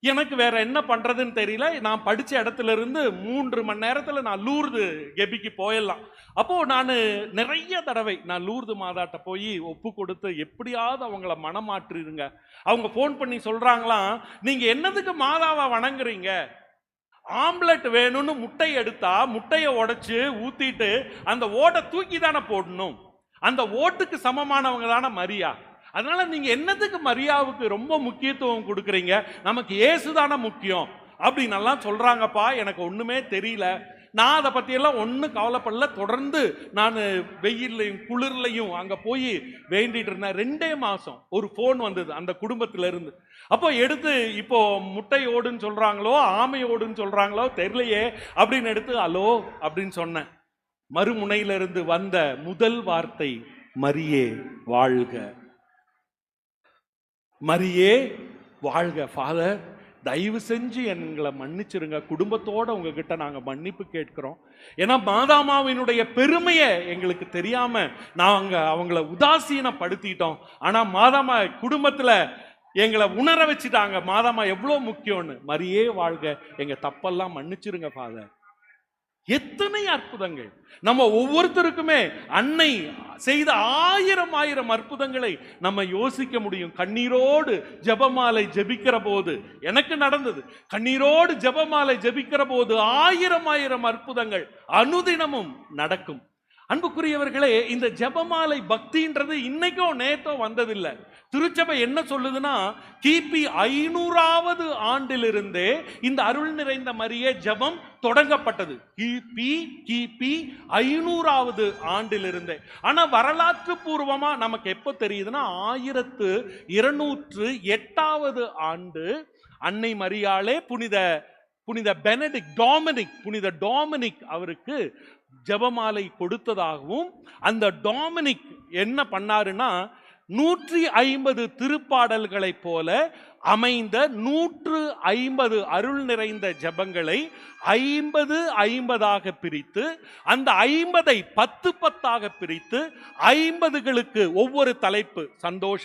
S3: எனக்கு வேற என்ன பண்றதுன்னு தெரியல. நான் படிச்ச இடத்துல இருந்து 3 மணி நேரத்துல நான் லூர்து கெபிக்கு போயிடலாம். அப்போ நான் நிறைய தடவை நான் லூர்து மாதாட்ட போய் ஒப்பு கொடுத்து எப்படியாவது அவங்கள மனமாற்றிருங்க. அவங்க போன் பண்ணி சொல்றாங்களாம், நீங்க என்னதுக்கு மாதாவை வணங்குறீங்க? ஆம்லெட் வேணும்னு முட்டை எடுத்தா முட்டையை உடைச்சு ஊத்திட்டு அந்த ஓட்டை தூக்கி தானே போடணும். அந்த ஓட்டுக்கு சமமானவங்க தானே மரியா. அதனால நீங்க என்னத்துக்கு மரியாவுக்கு ரொம்ப முக்கியத்துவம் கொடுக்குறீங்க? நமக்கு இயேசுதானே முக்கியம் அப்படின்னு எல்லாம் சொல்றாங்கப்பா. எனக்கு ஒண்ணுமே தெரியல. நான் அதை பற்றியெல்லாம் ஒன்றும் கவலைப்படல. தொடர்ந்து நான் வெயில்லையும் குளிர்லையும் அங்கே போய் வேண்டிட்டு இருந்தேன். 2 மாதம் ஒரு ஃபோன் வந்தது அந்த குடும்பத்திலேருந்து. அப்போ எடுத்து, இப்போ முட்டை ஓடுன்னு சொல்கிறாங்களோ ஆமை ஓடுன்னு சொல்கிறாங்களோ தெரியலையே அப்படின்னு எடுத்து ஹலோ அப்படின்னு சொன்னேன். மறுமுனையிலிருந்து வந்த முதல் வார்த்தை, மரியே வாழ்க, மரியே வாழ்க. ஃபாதர், தயவு செஞ்சு எங்களை மன்னிச்சிருங்க, குடும்பத்தோட உங்ககிட்ட நாங்கள் மன்னிப்பு கேட்கிறோம். ஏன்னா மாதாமாவினுடைய பெருமையை எங்களுக்கு தெரியாம நாங்கள் அவங்கள உதாசீனப்படுத்திட்டோம். ஆனால் மாதாமா குடும்பத்தில் எங்களை உணர வச்சுட்டாங்க மாதாமா எவ்வளோ முக்கியம்னு. மரியே வாழ்க, எங்க தப்பெல்லாம் மன்னிச்சிருங்க ஃபாதர். எத்தனை அற்புதங்கள்! நம்ம ஒவ்வொருத்தருக்குமே அன்னை செய்த 1000 அற்புதங்களை நம்ம யோசிக்க முடியும். கண்ணீரோடு ஜெபமாலை ஜெபிக்கிற போது எனக்கு நடந்தது. கண்ணீரோடு ஜெபமாலை ஜெபிக்கிற போது 1000 அற்புதங்கள் அனுதினமும் நடக்கும். அன்புக்குரியவர்களே, இந்த ஜெபமாலை பக்தின்றது இன்னைக்கும் நேத்தோ வந்ததில்லை. திருச்சபை என்ன சொல்லுதுன்னா, கிபி 500வது ஆண்டிலிருந்தே இந்த அருள் நிறைந்த மரியே ஜெபம் தொடங்கப்பட்டது. கிபி 500வது ஆண்டிலிருந்தே. ஆனா வரலாற்று பூர்வமா நமக்கு எப்போ தெரியுதுன்னா 1208வது ஆண்டு அன்னை மரியாளே புனித புனித டொமினிக் அவருக்கு ஜெபமாலை கொடுத்ததாகவும், அந்த டொமினிக் என்ன பண்ணாருன்னா 150 திருப்பாடல்களை போல அமைந்த 150 அருள் நிறைந்த ஜெபங்களை 50 பிரித்து, அந்த 50ஐ 10 பிரித்து 50களுக்கு ஒவ்வொரு தலைப்பு, சந்தோஷ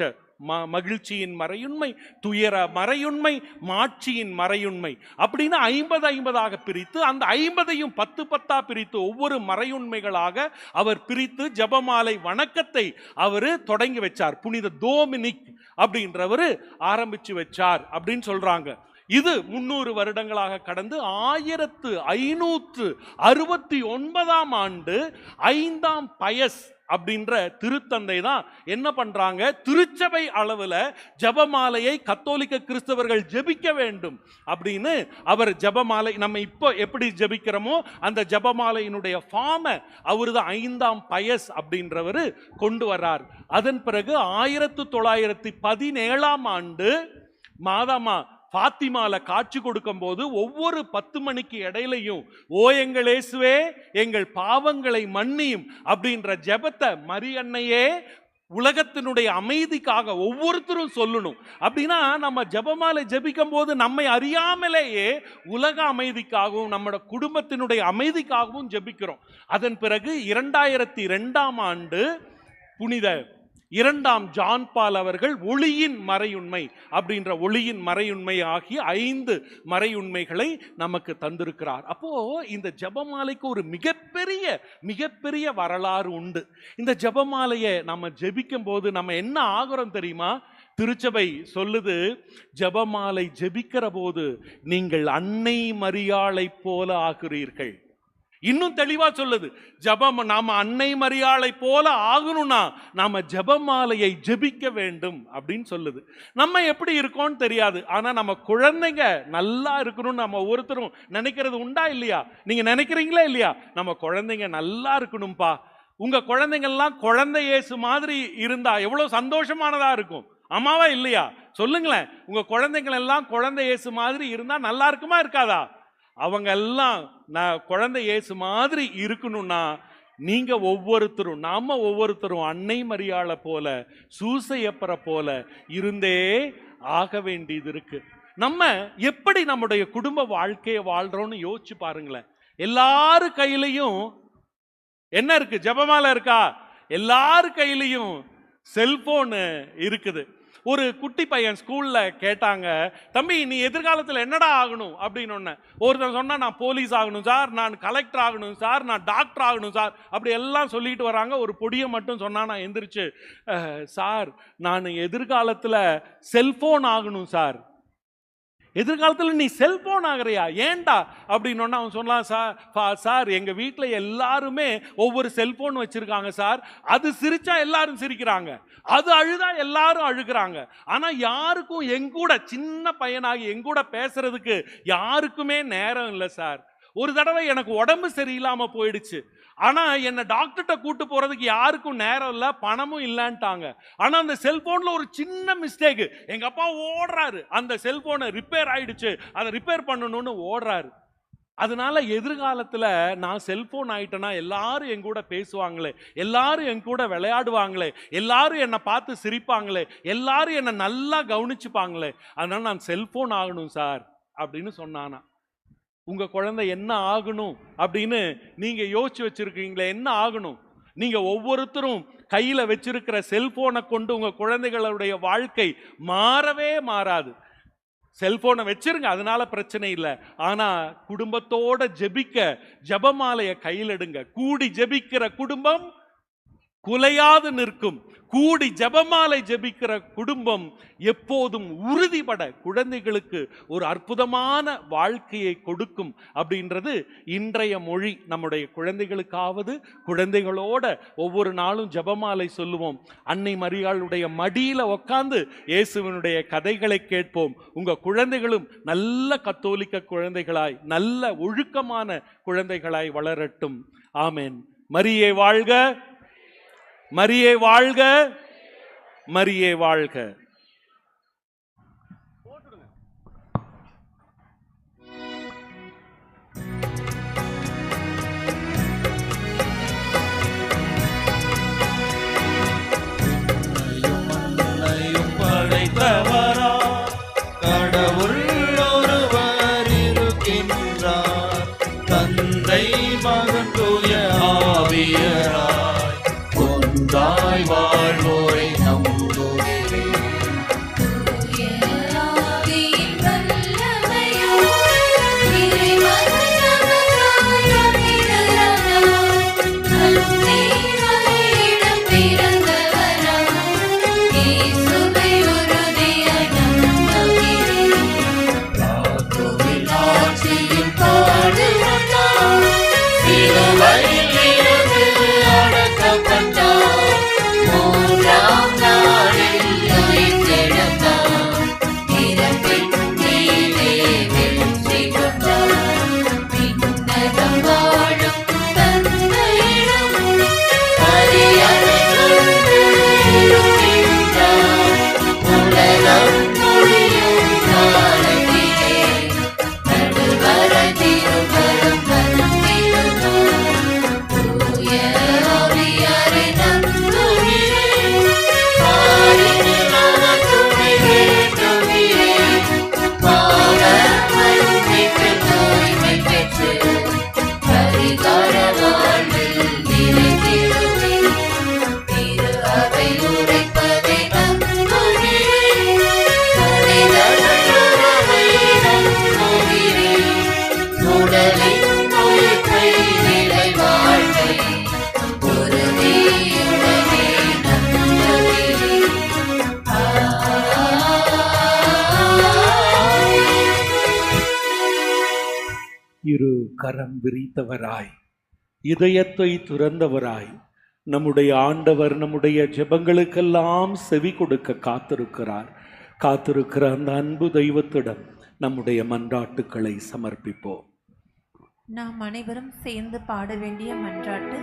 S3: மகிழ்ச்சியின் மறையுண்மை, துயர மறையுண்மை, மாட்சியின் மறையுண்மை அப்படின்னு 50 பிரித்து, அந்த 50ஐயும் 10 பிரித்து ஒவ்வொரு மறையுண்மைகளாக அவர் பிரித்து ஜெபமாலை வணக்கத்தை அவர் தொடங்கி வச்சார். புனித டொமினிக் அப்படின்றவர் ஆரம்பிச்சு வச்சார் அப்படின்னு சொல்றாங்க. இது 300 வருடங்களாக கடந்து 1569ஆம் ஆண்டு 5ஆம் பயஸ் அப்படின்ற திருத்தந்தை தான் என்ன பண்றாங்க, திருச்சபை அளவுல ஜெபமாலையை கத்தோலிக்க கிறிஸ்தவர்கள் ஜெபிக்க வேண்டும் அப்படின்னு அவர் ஜெபமாலை நம்ம இப்போ எப்படி ஜெபிக்கிறோமோ அந்த ஜெபமாலையினுடைய ஃபார்மை அவர்தான் 5ஆம் பயஸ் அப்படின்றவர் கொண்டு வர்றார். அதன் பிறகு 1917ஆம் ஆண்டு மாதாமா பாத்திமால காட்சி கொடுக்கும் போது ஒவ்வொரு 10 மணிக்கு இடையிலையும் ஓ எங்கள் இயேசுவே எங்கள் பாவங்களை மன்னியும் அப்படின்ற ஜெபத்தை மரியன்னையே உலகத்தினுடைய அமைதிக்காக ஒவ்வொருத்தரும் சொல்லணும். அப்படின்னா நம்ம ஜெபமாலை ஜெபிக்கும் போது நம்மை அறியாமலேயே உலக அமைதிக்காகவும் நம்மளோட குடும்பத்தினுடைய அமைதிக்காகவும் ஜெபிக்கிறோம். அதன் பிறகு 2002ஆம் ஆண்டு புனித 2ஆம் ஜான் பால் அவர்கள் ஒளியின் மறையுண்மை அப்படின்ற ஒளியின் மறையுண்மை ஆகிய 5 மறையுண்மைகளை நமக்கு தந்திருக்கிறார். அப்போ இந்த ஜெபமாலைக்கு ஒரு மிகப்பெரிய வரலாறு உண்டு. இந்த ஜெபமாலையை நம்ம ஜெபிக்கும் போது நம்ம என்ன ஆகிறோம் தெரியுமா? திருச்சபை சொல்லுது, ஜெபமாலை ஜெபிக்கிற போது நீங்கள் அன்னை மரியாளை போல ஆகிறீர்கள். இன்னும் தெளிவா சொல்லுது, நாம அன்னை மரியாளை போல ஆகணும்னா நாம ஜெபமாலையை ஜெபிக்க வேண்டும் அப்படின்னு சொல்லுது. நம்ம எப்படி இருக்கோம்னு தெரியாது, ஆனா நம்ம குழந்தைங்க நல்லா இருக்கணும்னு நம்ம ஒவ்வொருத்தரும் நினைக்கிறது உண்டா இல்லையா? நீங்க நினைக்கிறீங்களா இல்லையா? நம்ம குழந்தைங்க நல்லா இருக்கணும்பா. உங்க குழந்தைங்கள்லாம் குழந்தை இயேசு மாதிரி இருந்தா எவ்வளவு சந்தோஷமானதா இருக்கும், ஆமாவா இல்லையா? சொல்லுங்களேன். உங்க குழந்தைகள் எல்லாம் குழந்தை இயேசு மாதிரி இருந்தா நல்லா இருக்குமா இருக்காதா? அவங்க எல்லாம் நான் குழந்தை இயேசு மாதிரி இருக்கணும்னா நீங்க ஒவ்வொருத்தரும், நாம ஒவ்வொருத்தரும் அன்னை மரியாளை போல சூசையப்பரை போல இருந்தே ஆக வேண்டியது இருக்கு. நம்ம எப்படி நம்முடைய குடும்ப வாழ்க்கையை வாழ்றோம்னு யோசிச்சு பாருங்களேன். எல்லாரு கையிலையும் என்ன இருக்கு? ஜெபமாலை இருக்கா? எல்லாரு கையிலையும் செல்போன் இருக்குது. ஒரு குட்டி பையன் ஸ்கூல்ல கேட்டாங்க, தம்பி நீ எதிர்காலத்தில் என்னடா ஆகணும் அப்படின்னு. ஒருத்தர் சொன்னா நான் போலீஸ் ஆகணும் சார், நான் கலெக்டர் ஆகணும் சார், நான் டாக்டர் ஆகணும் சார், அப்படி எல்லாம் சொல்லிட்டு வராங்க. ஒரு பொடியை மட்டும் சொன்னா நான் எந்திரிச்சு, சார் நான் எதிர்காலத்தில் செல்போன் ஆகணும் சார். எதிர்காலத்தில் நீ செல்போன் ஆகிறியா, ஏன்டா அப்படின்னு அவன் சொன்னான், சார் எங்கள் வீட்டில் எல்லாருமே ஒவ்வொரு செல்போன் வச்சுருக்காங்க சார். அது சிரிச்சா எல்லாரும் சிரிக்கிறாங்க, அது அழுதா எல்லாரும் அழுகிறாங்க. ஆனால் யாருக்கும் எங்கூட சின்ன பையனாகி எங்கூட பேசுறதுக்கு யாருக்குமே நேரம் இல்லை சார். ஒரு தடவை எனக்கு உடம்பு சரியில்லாமல் போயிடுச்சு. ஆனால் என்னை டாக்டர்கிட்ட கூட்டு போகிறதுக்கு யாருக்கும் நேரம் இல்லை, பணமும் இல்லைன்ட்டாங்க. ஆனால் அந்த செல்ஃபோனில் ஒரு சின்ன மிஸ்டேக்கு, எங்கள் அப்பா ஓடுறாரு, அந்த செல்ஃபோனை ரிப்பேர் ஆயிடுச்சு, அதை ரிப்பேர் பண்ணணும்னு ஓடுறாரு. அதனால எதிர்காலத்தில் நான் செல்ஃபோன் ஆகிட்டேன்னா எல்லாரும் என் கூட பேசுவாங்களே, எல்லாரும் என் கூட விளையாடுவாங்களே, எல்லாரும் என்னை பார்த்து சிரிப்பாங்களே, எல்லாரும் என்னை நல்லா கவனிச்சுப்பாங்களே, அதனால நான் செல்ஃபோன் ஆகணும் சார் அப்படின்னு சொன்னானா. உங்கள் குழந்தை என்ன ஆகணும் அப்படின்னு நீங்கள் யோசிச்சு வச்சுருக்கீங்களே, என்ன ஆகணும்? நீங்கள் ஒவ்வொருத்தரும் கையில் வச்சிருக்கிற செல்ஃபோனை கொண்டு உங்கள் குழந்தைகளுடைய வாழ்க்கை மாறவே மாறாது. செல்ஃபோனை வச்சிருங்க, அதனால பிரச்சனை இல்லை. ஆனால் குடும்பத்தோட ஜெபிக்க ஜெபமாலையை கையில் எடுங்க. கூடி ஜெபிக்கிற குடும்பம் குலையாது நிற்கும். கூடி ஜெபமாலை ஜெபிக்கிற குடும்பம் எப்போதும் உறுதிபட குழந்தைகளுக்கு ஒரு அற்புதமான வாழ்க்கையை கொடுக்கும் அப்படின்றது இன்றைய மொழி. நம்முடைய குழந்தைகளுக்காவது குழந்தைகளோட ஒவ்வொரு நாளும் ஜெபமாலை சொல்லுவோம். அன்னை மரியாளுடைய மடியில உட்கார்ந்து இயேசுவினுடைய கதைகளை கேட்போம். உங்க குழந்தைகளும் நல்ல கத்தோலிக்க குழந்தைகளாய், நல்ல ஒழுக்கமான குழந்தைகளாய் வளரட்டும். ஆமென். மரியே வாழ்க, மரியே வாழ்க, மரியே வாழ்க.
S1: படைத்தவரா கடவுள் ஒருவர் இருக்கின்றார், தந்தை மகன் தூய ஆவியராய் ஒன்றாய் வாழ்வோரை நம்புகிறேன்.
S3: இரு கரம் விரித்தவராய், இதயத்தை துறந்தவராய், நம்முடைய ஆண்டவர் நம்முடைய ஜெபங்களுக்கெல்லாம் செவி கொடுக்க காத்திருக்கிற அந்த அன்பு தெய்வத்திடம் நம்முடைய மன்றாட்டுக்களை சமர்ப்பிப்போம்.
S2: நாம் அனைவரும் சேர்ந்து பாட வேண்டிய மன்றாட்டு.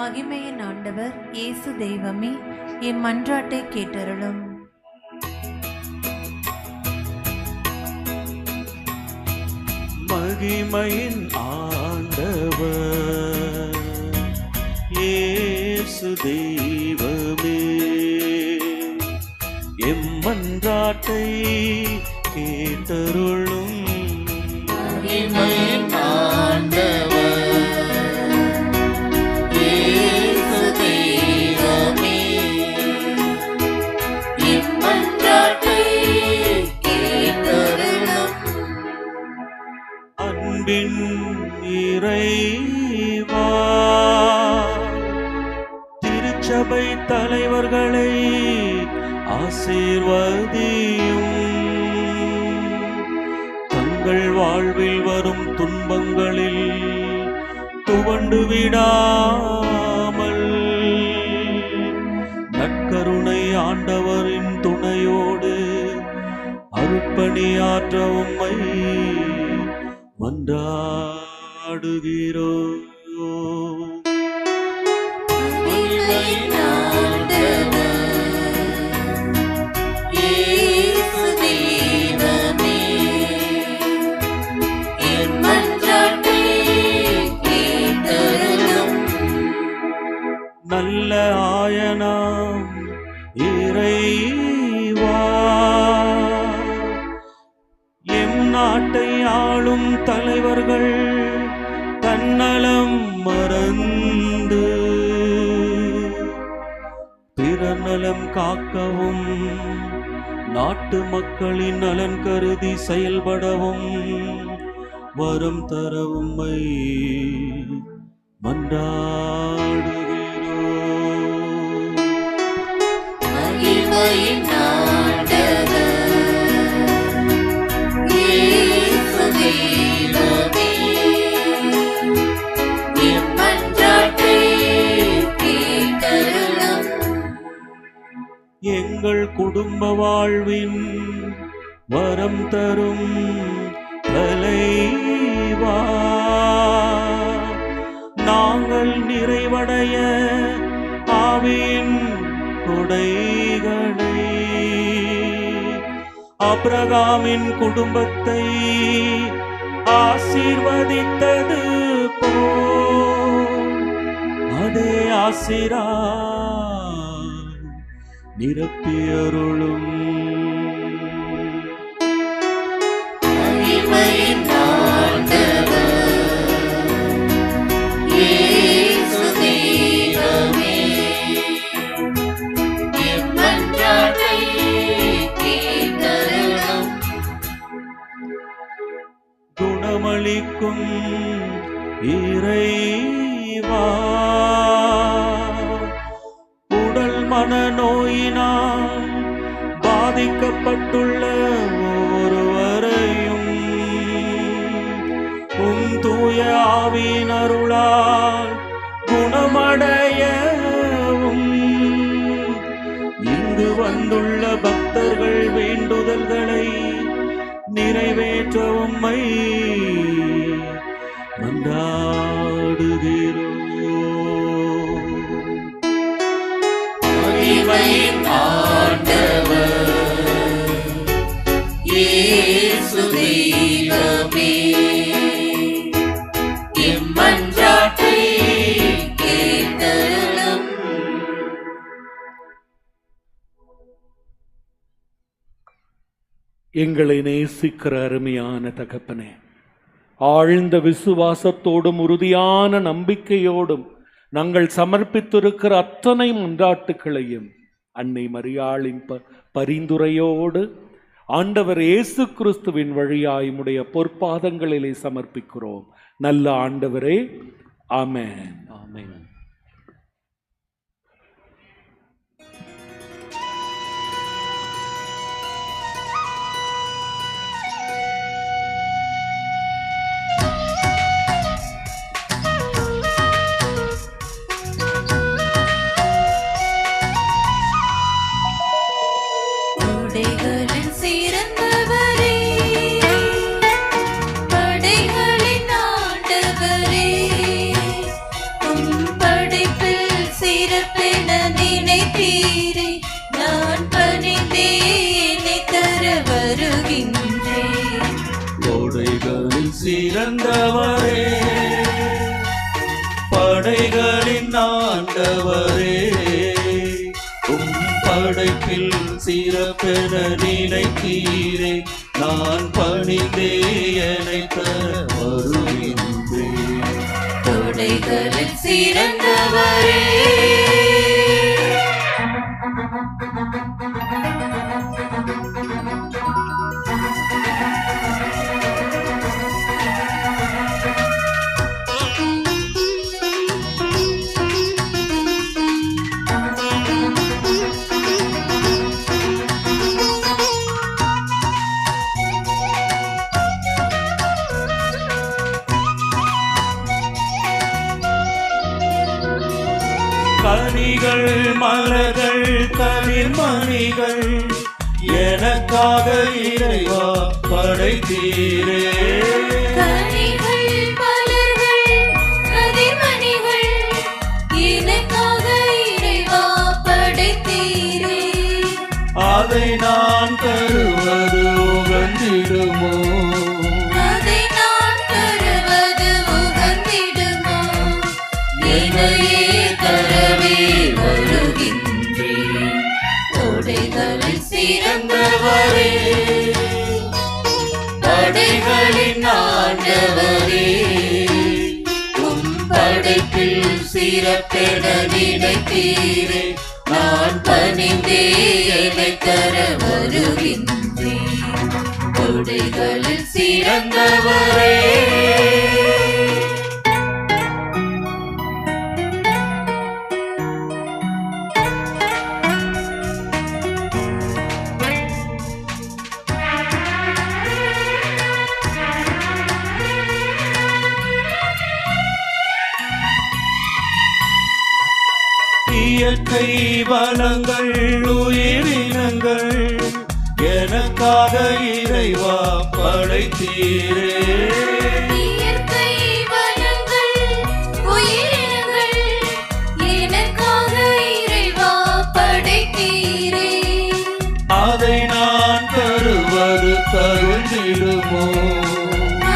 S2: மகிமையின் ஆண்டவர் இயேசு தெய்வமே, என் மன்றாட்டை கேட்டருளும்.
S5: மகிமையின் ஆண்டவர் இயேசு தெய்வமே, எம் மன்றாட்டை கேட்டருளும்.
S1: மகிமையின் ஆண்டவர் இயேசு தெய்வமே, எம் மன்றாட்டை கேட்டருளும்.
S5: அன்பின் இறைவா, திருச்சபை தலைவர்களை ஆசீர்வதியும். எங்கள் வாழ்வில் வரும் துன்பங்களில் துவண்டு விடாமல் நற்கருணை ஆண்டவரின் துணையோடு அருட்பணியாற்ற உம்மை மன்றாடுகிறோம்.
S2: மகிமையின் ஆண்டவர், இயேசு தெய்வமே, என் மன்றாட்டை கேட்டருளும்.
S5: நல்ல ஆயனாம் இறைவா, எம் நாட்டை ஆளும் தலைவர்கள் தன்னலம் மறந்து பிறர் நலம் காக்கவும் நாட்டு மக்களின் நலன் கருதி செயல்படவும் வரம் தரவும் மன்றாடுகிறோம்.
S2: மகிமையின் ஆண்டவர், இயேசு தெய்வமே, என் மன்றாட்டை கேட்டருளும்.
S5: எங்கள் குடும்ப வாழ்வின் வரம் தரும் தலைவா, நாங்கள் நிறைவடைய ஆவின் கொடைகளை ஆபிரகாமின் குடும்பத்தை ஆசீர்வதித்தது போல் அதே ஆசிரா நிரப்பியருளும்.
S2: மகிமையின் ஆண்டவர், இயேசு தெய்வமே, என் மன்றாட்டை கேட்டருளும்.
S5: குணமளிக்கும் இறைவா, உடல் மனநோயினால் பாதிக்கப்பட்டுள்ள ஒருவரையும் தூய ஆவியின் அருளால் குணமடையவும் இங்கு வந்துள்ள பக்தர்கள் வேண்டுதல்களை நிறைவேற்ற உம்மை மன்றாடுகிறோம்.
S2: மகிமையின் ஆண்டவர், இயேசு தெய்வமே, என் மன்றாட்டை கேட்டருளும்.
S3: எங்களை நேசிக்கிற அருமையான தகப்பனே, ஆழ்ந்த விசுவாசத்தோடும் உறுதியான நம்பிக்கையோடும் நாங்கள் சமர்ப்பித்திருக்கிற அத்தனை மன்றாட்டுக்களையும் அன்னை மரியாளின் பரிந்துரையோடு ஆண்டவர் இயேசு கிறிஸ்துவின் வழியாய் உம்முடைய பொற்பாதங்களிலே சமர்ப்பிக்கிறோம். நல்ல ஆண்டவரே, ஆமென்.
S5: ஆமென்.
S2: படைகளின் சிறந்தவரே, படைகளின் ஆண்டவரே, உம் படைப்பில் சிறப்பென நினைத்தீரே, நான் பணிந்தே என்னை தர வருகின்றேன்.
S5: கோடைகளில் சிறந்தவரே, படைகளின் ஆண்டவரே, உம் படைப்பில் சிறப்பென நினைத்தீரே, நான் பணிந்தே என்னை தர வருகின்றேன்.
S2: கொடைகளில் சிறந்தவரே,
S5: மலர்கள் கதிர்மணிகள் எனக்காக இறைவா படைத்தீரே.
S2: கனிகள் மலர்கள் கதிர்மணிகள் எனக்காக இறைவா படைத்தீரே.
S5: அதை நான் தருவது உகந்திடுமோ?
S2: அதை நான் தருவது உகந்திடுமோ? என்னையே தரவே வருகின்றேன். கோடைகளில் சிறந்தவரே, படைகளின் ஆண்டவரே, உம் படைப்பில் சிறப்பென நினைத்தீரே. நான் பணிந்தே என்னை தர வருகின்றேன். கொடைகளில் சிறந்தவரே. இயற்கை வளங்கள் உயிரினங்கள் எனக்காக இறைவா படைத்தீரே. இயற்கை வளங்கள் உயிரினங்கள் எனக்காக இறைவா படைத்தீரே.
S5: அதை நான் தருவது தகுந்திடுமோ?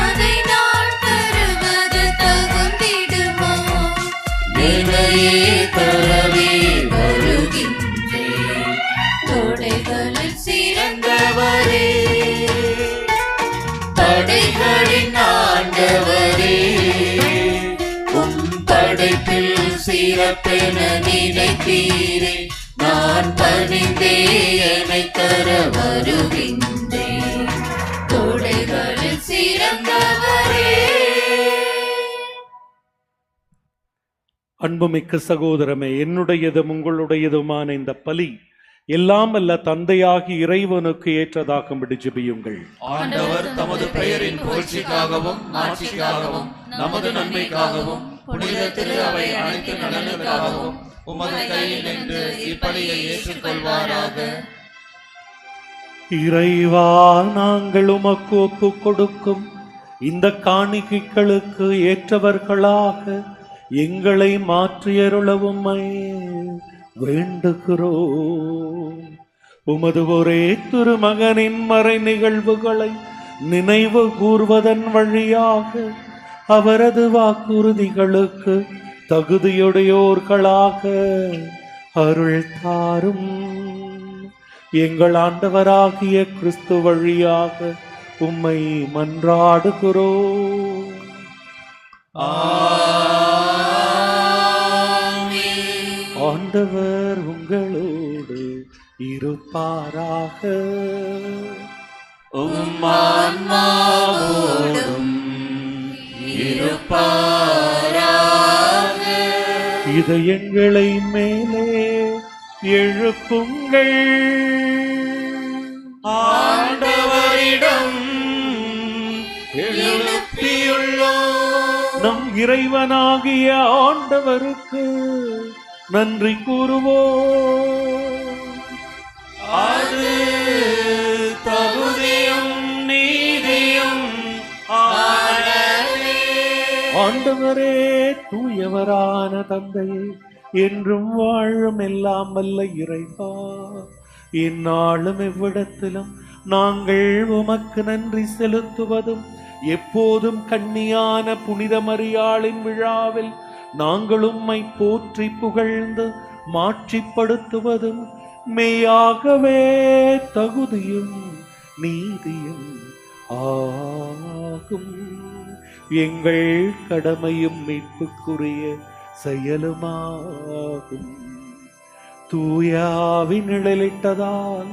S2: அதை நான் தருவது தகுந்திடுமோ? என்னையே தரவே வருகின்றேன். கொடைகளில் சிறந்தவரே, படைகளின் ஆண்டவரே, உம் படைப்பில் சிறப்பென நினைத்தீரே. நான் பணிந்தே என்னை தர வருகின்றேன். கொடைகளில் சிறந்தவரே.
S3: அன்புமிக்க சகோதரமே, என்னுடையதும் உங்களுடையதுமான இந்த பலி எல்லாம் அல்ல தந்தையாகி இறைவனுக்கு ஏற்றதாகும்படி ஜெபியுங்கள்.
S1: ஆண்டவர் தமது பெயரின் புகழ்ச்சிக்காகவும் மாட்சிக்காகவும் நமது நன்மைக்காகவும் புனித திரு அவை அனைத்து நலனுக்காகவும் உமது கையில் நின்று இப்பலியை ஏற்றுக்கொள்வாராக.
S3: இறைவா, நாங்கள் உமக்கு ஒப்பு கொடுக்கும் இந்த காணிக்கைகளுக்கு ஏற்றவர்களாக எங்களை மாற்றியருளவும்மை வேண்டுகிறோம். உமது ஒரே திருமகனின் மறை நிகழ்வுகளை நினைவு கூர்வதன் வழியாக அவரது வாக்குறுதிகளுக்கு தகுதியுடையோர்களாக அருள் தாரும். எங்கள் ஆண்டவராகிய கிறிஸ்து வழியாக உம்மை மன்றாடுகிறோம். ஆண்டவர் உங்களோடு இருப்பாராக.
S5: உம் ஆன்மாவோடும் இருப்பாராக.
S3: இதயங்களை மேலே எழுப்புங்கள்.
S5: ஆண்டவரிடம் எழுப்பியுள்ளோம்.
S3: நம் இறைவனாகிய ஆண்டவருக்கு நன்றி கூறுவோம்.
S5: அது தகுதியும் நீதியும் ஆனதே.
S3: ஆண்டவரே, தூயவரான தந்தையே, என்றும் வாழும் எல்லாம் வல்ல இறைவா, இந்நாளும் எவ்விடத்திலும் நாங்கள் உமக்கு நன்றி செலுத்துவதும் எப்போதும் கன்னியான புனித மரியாளின் விழாவில் நாங்கள் உம்மை போற்றி புகழ்ந்து மாட்சிப்படுத்துவதும் மெய்யாகவே தகுதியும் நீதியும் ஆகும். எங்கள் கடமையும் மீட்புக்குரிய செயலுமாகும். தூயாவி நிழலிட்டதால்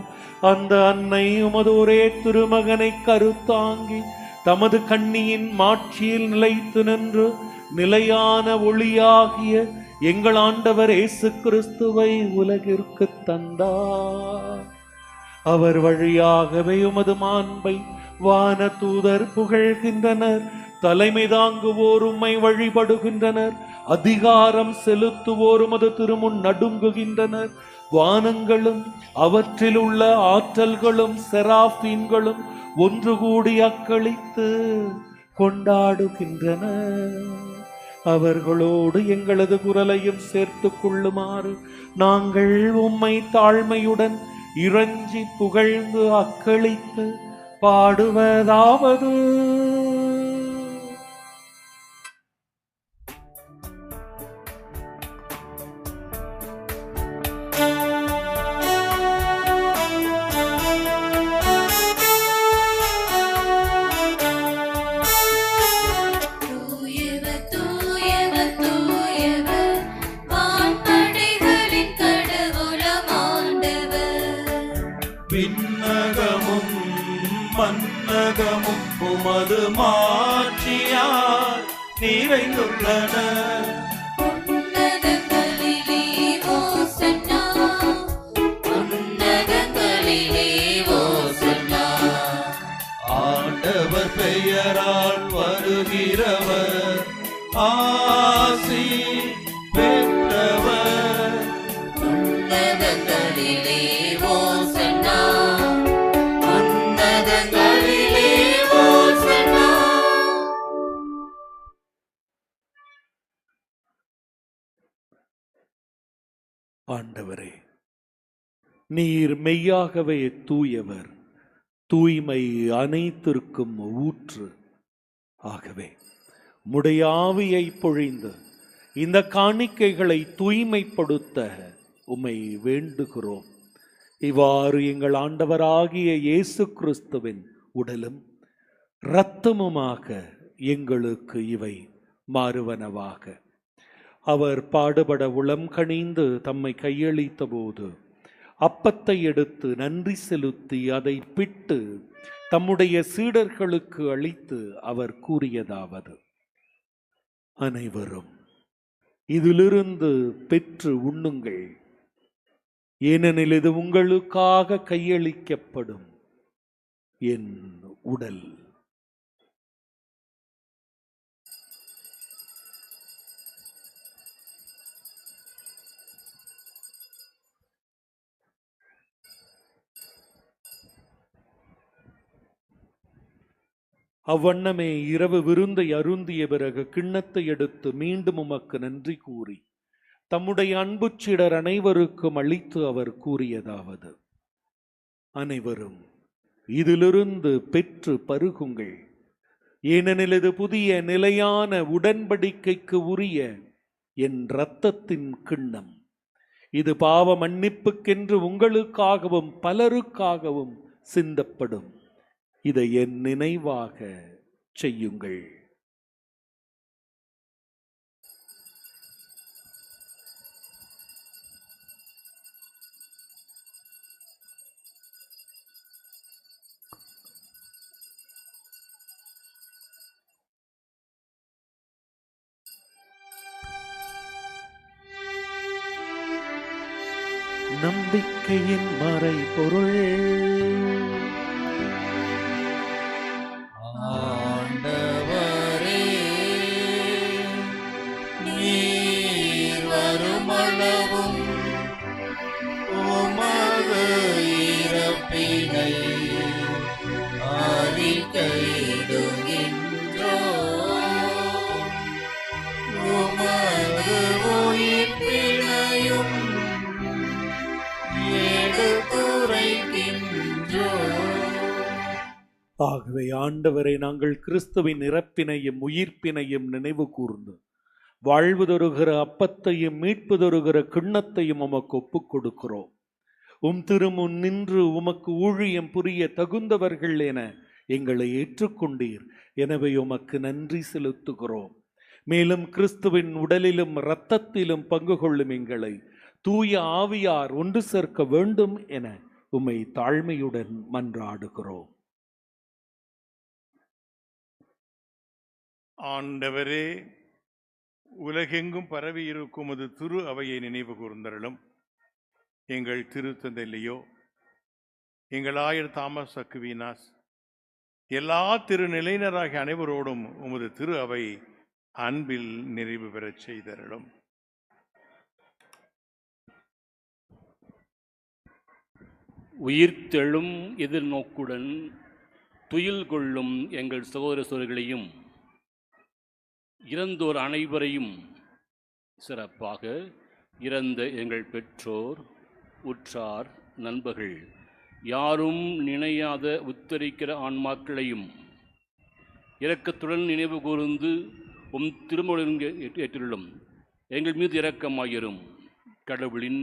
S3: அந்த அன்னை உமது ஒரே திருமகனை கருத்தாங்கி தமது கண்ணியின் மாட்சியில் நிலைத்து நின்று நிலையான ஒளியாகிய எங்கள் ஆண்டவர் இயேசு கிறிஸ்துவை உலகிற்கு தந்தார். அவர் வழியாகவே உமது மாண்பை வான தூதர் புகழ்கின்றனர். தலைமை தாங்குவோர் உம்மை வழிபடுகின்றனர். அதிகாரம் செலுத்துவோர் உமது திருமுன் நடுங்குகின்றனர். வானங்களும் அவற்றில் உள்ள ஆற்றல்களும் செராபீன்களும் ஒன்று கூடி அக்களித்து கொண்டாடுகின்றன. அவர்களோடு எங்களது குரலையும் சேர்த்துக் கொள்ளுமாறு நாங்கள் உம்மை தாழ்மையுடன் இறைஞ்சி புகழ்ந்து அக்களித்து பாடுவதாவது:
S2: தூயவர் தூயவர் தூயவர் வான்படைகளின் கடவுளாம் ஆண்டவர்.
S5: விண்ணகமும் மன்னகமும் உமது மாட்சியால் நிறைந்துள்ளன.
S2: உன்னதங்களிலே ஓசன்னா, உன்னதங்களிலே ஓசன்னா.
S5: ஆண்டவர் பெயரால் வருகிறவர் ஆசி பெற்றவர்.
S2: உன்னதங்களிலே ஓசன்னா, உன்னதங்களிலே ஓசன்னா.
S3: ஆண்டவரே, நீர் மெய்யாகவே தூயவர், தூய்மை அனைத்திற்கும் ஊற்று. ஆகவே உம்முடைய ஆவியை பொழிந்து இந்த காணிக்கைகளை தூய்மைப்படுத்த உம்மை வேண்டுகிறோம். இவ்வாறு எங்கள் ஆண்டவராகிய இயேசு கிறிஸ்துவின் உடலும் இரத்தமுமாக எங்களுக்கு இவை மாறுவனவாக. அவர் பாடுபட உளம் கனிந்து தம்மை கையளித்த போது அப்பத்தை எடுத்து நன்றி செலுத்தி அதை பிட்டு தம்முடைய சீடர்களுக்கு அளித்து அவர் கூறியதாவது: அனைவரும் இதிலிருந்து பெற்று உண்ணுங்கள், ஏனெனில் இது உங்களுக்காக கையளிக்கப்படும் என் உடல். அவ்வண்ணமே இரவு விருந்தை அருந்திய பிறகு கிண்ணத்தை எடுத்து மீண்டும் உமக்கு நன்றி கூறி தம்முடைய அன்புச்சிடர் அனைவருக்கும் அளித்து அவர் கூறியதாவது: அனைவரும் இதிலிருந்து பெற்று பருகுங்கள், ஏனெனில் இது புதிய நிலையான உடன்படிக்கைக்கு உரிய என் இரத்தத்தின் கிண்ணம். இது பாவ மன்னிப்புக்கென்று உங்களுக்காகவும் பலருக்காகவும் சிந்தப்படும். இதை என் நினைவாக செய்யுங்கள். நம்பிக்கையின் மறைபொருள்.
S5: ஆண்டவரே, நீர் வருமளவும் உமது இறப்பினை அறிக்கையிடுகின்றோம். உமது உயிர்ப்பினையும்
S3: ஆகவே ஆண்டவரை, நாங்கள் கிறிஸ்துவின் இறப்பினையும் உயிர்ப்பினையும் நினைவு கூர்ந்து வாழ்வு தருகிற அப்பத்தையும் மீட்பு தருகிற கிண்ணத்தையும் உமக்கு ஒப்புக் கொடுக்கிறோம். உம் திருமுன் நின்று உமக்கு ஊழியம் புரிய தகுந்தவர்கள் என எங்களை ஏற்றுக்கொண்டீர். எனவே உமக்கு நன்றி செலுத்துகிறோம். மேலும் கிறிஸ்துவின் உடலிலும் இரத்தத்திலும் பங்கு கொள்ளும் எங்களை தூய ஆவியார் ஒன்று சேர்க்க வேண்டும் என உம்மை தாழ்மையுடன் மன்றாடுகிறோம்.
S7: ஆண்டவரே, உலகெங்கும் பரவி இருக்கும் அது திரு அவையை நினைவு கூர்ந்தருளும். எங்கள் திருத்தந்தை லியோ, எங்கள் ஆயர் தாமஸ் அக்வீனாஸ், எல்லா திருநிலையினராகிய அனைவரோடும் உமது திரு அவை அன்பில் நிறைவு பெறச் செய்தருளும்.
S8: உயிர்த்தெழும் எதிர்நோக்குடன் துயில் கொள்ளும் எங்கள் சகோதர சகோதரிகளையும் இறந்தோர் அனைவரையும், சிறப்பாக இறந்த எங்கள் பெற்றோர், உற்றார், நண்பர்கள், யாரும் நினையாத உத்தரிக்கிற ஆன்மாக்களையும் இரக்கத்துடன் நினைவு கூர்ந்து உம் திருமொழிங்க ஏற்றிலும் எங்கள் மீது இரக்கமாயிரும். கடவுளின்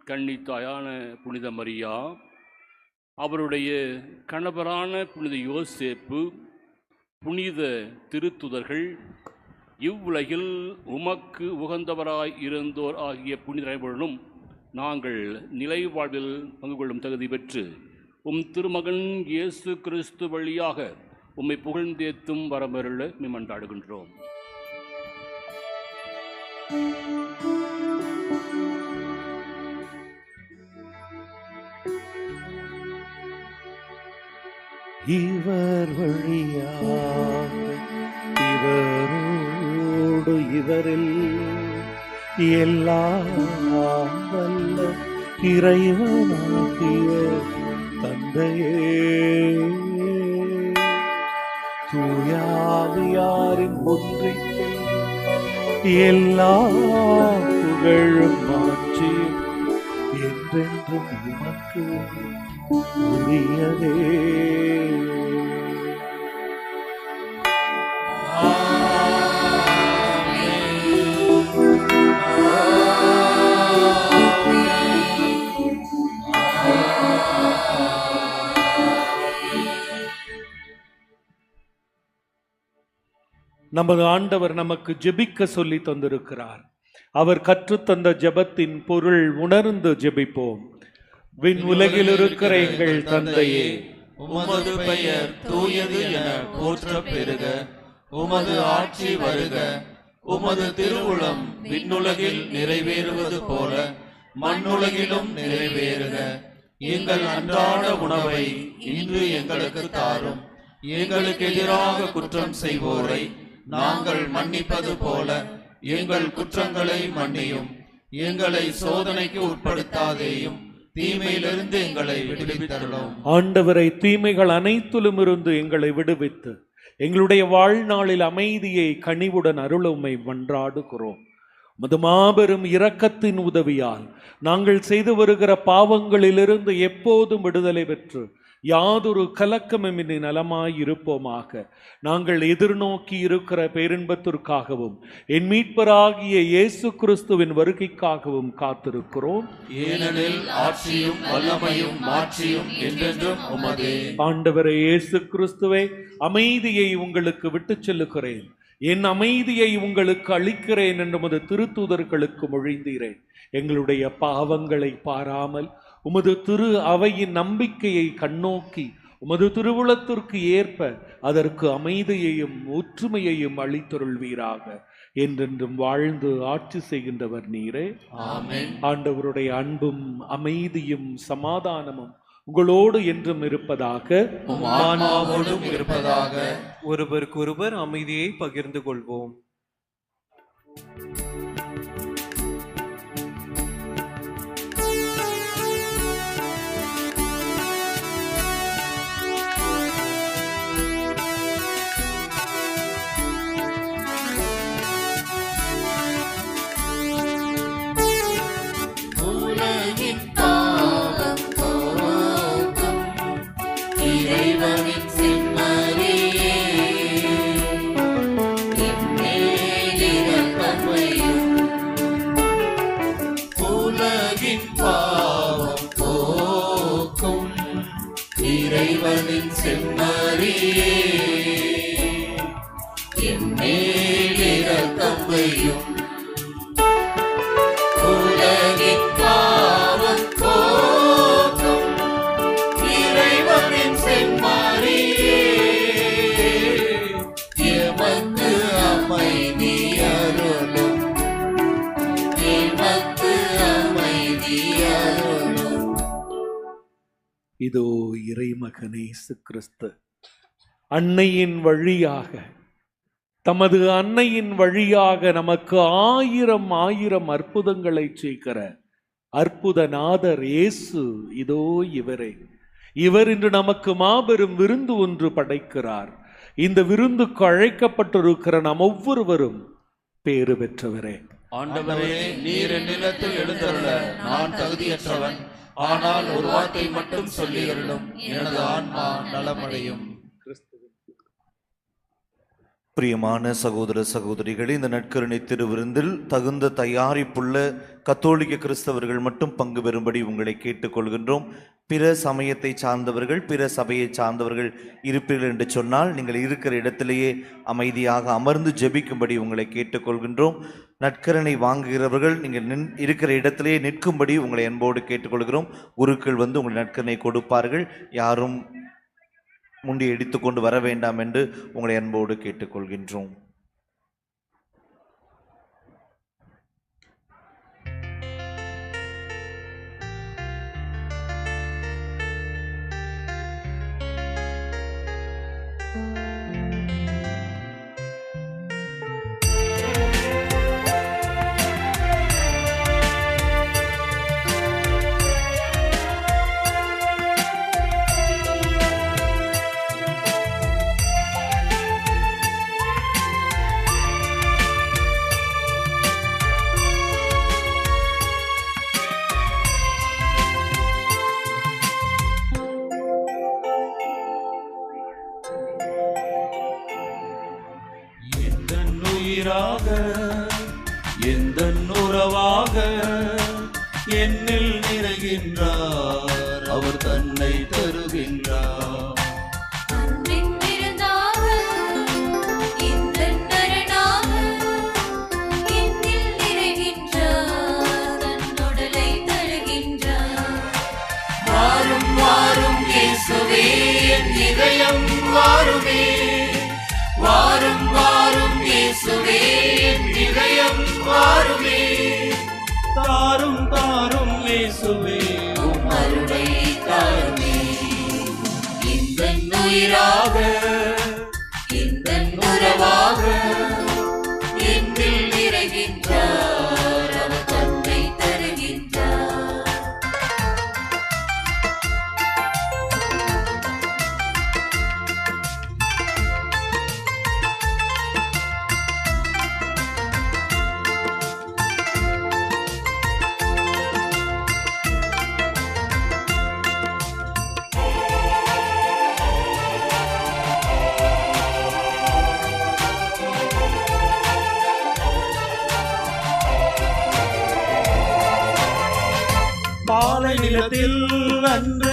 S8: கன்னித்தாயான புனித மரியா, அவருடைய கணவரான புனித யோசேப்பு, புனித திருத்துதர்கள், இவ்வுலகில் உமக்கு உகந்தவராய் இருந்தோர் ஆகிய புனிதர்களும் நாங்கள் நிலை வாழ்வில் பங்கு கொள்ளும் தகுதி பெற்று உம் திருமகன் இயேசு கிறிஸ்து வழியாக உம்மை புகழ்ந்தேத்தும் வரமருள மன்றாடுகின்றோம்.
S3: இவர் வழியாக இவரோடு இவரில் எல்லாம் வல்ல இறைவனாகிய தந்தையே, தூயாவியாரின் ஒன்றிப்பில் எல்லா புகழும் மாற்றியும் என்றென்றும் உமக்கு உரியதே. நமது ஆண்டவர் நமக்கு ஜெபிக்க சொல்லி தந்திருக்கிறார். அவர் கற்றுத்தந்த ஜெபத்தின் பொருள் உணர்ந்து ஜெபிப்போம். விண் உலகில் இருக்கிற எங்கள் தந்தையே,
S1: உமது பெயர் தூயது என போற்ற பெறுக. உமது ஆட்சி வருக. உமது திருவுளம் விண்ணுலகில் நிறைவேறுவது போல மண்ணுலகிலும் நிறைவேறுக. எங்கள் அன்றாட உணவை இன்று எங்களுக்கு தாரும். எங்களுக்கு எதிராக குற்றம் செய்வோரை நாங்கள் மன்னிப்பது போல எங்கள் குற்றங்களை மன்னியும். எங்களை சோதனைக்கு உட்படுத்தாதேயும், தீமையிலிருந்து எங்களை விடுவித்தருளும்.
S3: ஆண்டவரை, தீமைகள் அனைத்திலும் இருந்து எங்களை விடுவித்து எங்களுடைய வாழ்நாளில் அமைதியை கனிவுடன் அருள உம்மை மன்றாடுகிறோம். உமது மாபெரும் இரக்கத்தின் உதவியால் நாங்கள் செய்து வருகிற பாவங்களிலிருந்து எப்போதும் விடுதலை பெற்று யாதொரு கலக்கமின்றி நலமாய் இருப்போமாக. நாங்கள் எதிர்நோக்கி இருக்கிற பேரின்பத்திற்காகவும் என் மீட்பராகிய இயேசு கிறிஸ்துவின் வருகைக்காகவும் காத்திருக்கிறோம்.
S1: ஏனெனில் ஆட்சியும் வல்லமையும் மாட்சியும் என்றென்றும் உமதே.
S3: ஆண்டவரே இயேசு கிறிஸ்துவே, அமைதியை உங்களுக்கு விட்டுச் செல்லுகிறேன், என் அமைதியை உங்களுக்கு அளிக்கிறேன் என்று உமது திருத்தூதர்களுக்கு மொழிந்தீரேன். எங்களுடைய பாவங்களை பாராமல் உமது திரு அவையின் நம்பிக்கையை கண்ணோக்கி உமது திருவுளத்திற்கு ஏற்ப அதற்கு அமைதியையும் ஒற்றுமையையும் அளித்தருள்வீராக. என்றென்றும் வாழ்ந்து ஆட்சி செய்கின்றவர் நீரே.
S1: ஆமென்.
S3: ஆண்டவருடைய அன்பும் அமைதியும் சமாதானமும் உங்களோடு என்றும் இருப்பதாக.
S1: உம் ஆன்மாவோடும் இருப்பதாக.
S9: ஒருவருக்கொருவர் அமைதியை பகிர்ந்து கொள்வோம்.
S1: இறைவனின் செம்மறியே, என் மேல் இரக்கம் வையும். உலகின் பாவம் போக்கும் இறைவனின் செம்மறியே, எமக்கு அமைதி அருளும். எமக்கு அமைதி அருளும்.
S3: இதோ இறைமகன் இயேசு கிறிஸ்து அன்னையின் வழியாக தமது அன்னையின் வழியாக நமக்கு ஆயிரம் ஆயிரம் அற்புதங்களை செய்கிற அற்புதநாதர் இயேசு இதோ இவரே. இவர் இன்று நமக்கு மாபெரும் விருந்து ஒன்று படைக்கிறார். இந்த விருந்துக்கு அழைக்கப்பட்டிருக்கிற நாம் ஒவ்வொருவரும் பேறு பெற்றவரே.
S5: ஆண்டவரே, நீர் என் நிலத்தில் எழுந்தருள நான் தகுதியற்றவன். ஆனால் ஒரு வார்த்தை மட்டும் சொல்லி அருளும், எனது ஆன்மா நலமடையும்.
S10: பிரியமான சகோதர சகோதரிகளே, இந்த நற்கருணை திருவிருந்தில் தகுந்த தயாரிப்புள்ள கத்தோலிக்க கிறிஸ்தவர்கள் மட்டும் பங்கு பெறும்படி உங்களை கேட்டுக்கொள்கின்றோம். பிற சமயத்தை சார்ந்தவர்கள், பிற சபையை சார்ந்தவர்கள் இருப்பீர்கள் என்று சொன்னால் நீங்கள் இருக்கிற இடத்திலேயே அமைதியாக அமர்ந்து ஜெபிக்கும்படி உங்களை கேட்டுக்கொள்கின்றோம். நற்கருணை வாங்குகிறவர்கள் நீங்கள் இருக்கிற இடத்திலேயே நிற்கும்படி உங்களை அன்போடு கேட்டுக்கொள்கிறோம். குருக்கள் வந்து உங்களை நற்கருணை கொடுப்பார்கள். யாரும் முண்டி எடுத்துக்கொண்டு வர வேண்டாம் என்று உங்களை அன்போடு கேட்டுக்கொள்கின்றோம்.
S5: எந்தன் உறவாக என்னில் நிறைகின்றார், அவர் தன்னை தருகின்றார்.
S2: அன்பின் விருந்தாக, இந்தன் நரனாக என்னில் நிறைகின்றார், தன் உடலை தருகின்றார்.
S1: வாரும் வாரும் இயேசுவே, என் இதயம் வாருமே. வாரும் வாரும் இயேசுவே, என் இதயம் வாருமே.
S5: தாரும் தாரும் இயேசுவே,
S1: உம் அருளை தாருமே. இந்தன் உயிராக, இந்தன் உறவாக என்னில் நிறைகின்றார், அவர் தன்னை தருகின்றார்.
S5: பாலை நிலத்தில் அன்று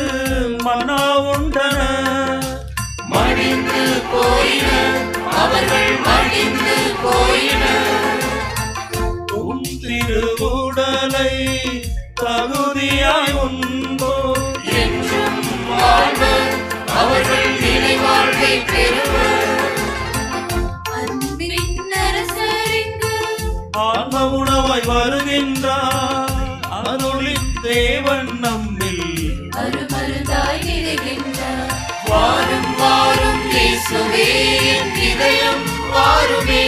S5: மன்னா உண்டன,
S1: மடிந்து போயின அவர்கள், மடிந்து போயின.
S5: உம் திருவுடலை தகுதியாய் உண்போ
S1: என்றும் வாழ்வர், அவர்கள் நிலை வாழ்வை பெறுவர்.
S2: அன்பின் அரசரிங்கு
S5: ஆன்ம உணவாய் வருகின்றார், அருளின் தேவன் நம்மில்
S2: அருமருந்தாய் நிறைகின்றார்.
S1: வாரும் வாரும் இயேசுவே, என் இதயம் வாருமே.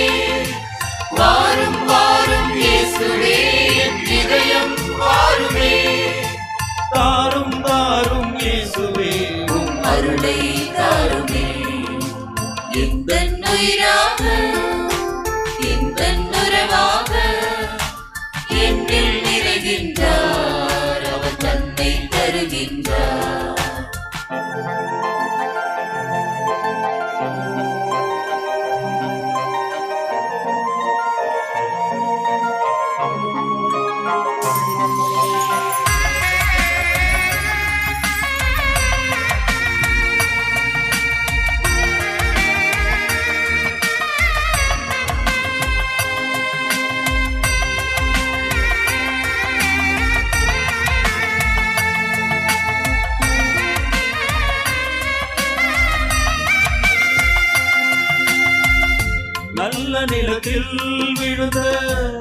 S1: வாரும் வாரும் இயேசுவே, என் இதயம் வாருமே.
S5: தாரும் தாரும் இயேசுவே,
S1: உம் அருளை தாருமே. இந்தன் உயிராக, இந்தன் உறவாக என்னில் நிறைகின்றார், அவர் தன்னை தருகின்றார்.
S5: நல்ல நிலத்தில் விழுந்த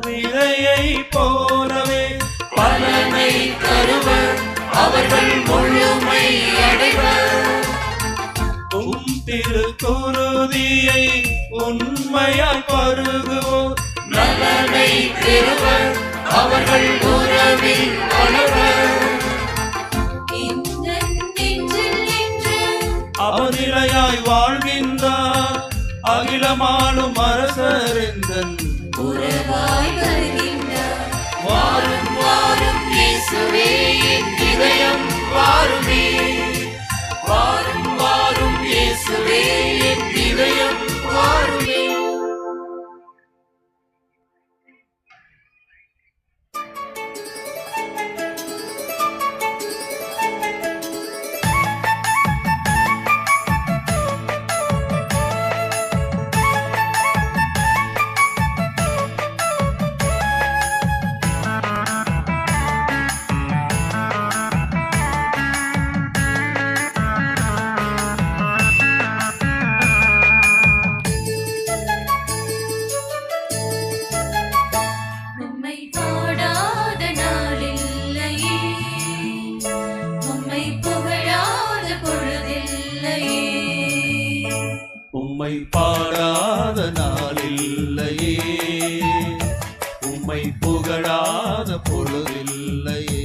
S5: விதையை போலவே பலனை தருவர்,
S1: அவர்கள் முழுமை அடைவர்.
S5: உம் திருக்குருதியை உண்மையாய் பருகுவோர்
S1: நலனை பெறுவர், அவர்கள் உறவில் வளவர்.
S2: இந்த நெஞ்சில் நின்று
S5: அவனிலையாய் வாழ்கின்றார், அகிலமானும் அரசரெந்தன்
S2: உறவாய் வருகின்றார்.
S1: வாரும் வாரும் இயேசுவே என் இதயம் வாருமே, வாரும் வாரும் இயேசுவே என் இதயம் வாருமே.
S2: உம்மை பாடாத நாளில்லையே, உம்மை புகழாத பொழுதில்லையே.
S5: உம்மை பாடாத நாளில்லையே, உம்மை புகழாத பொழுதில்லையே.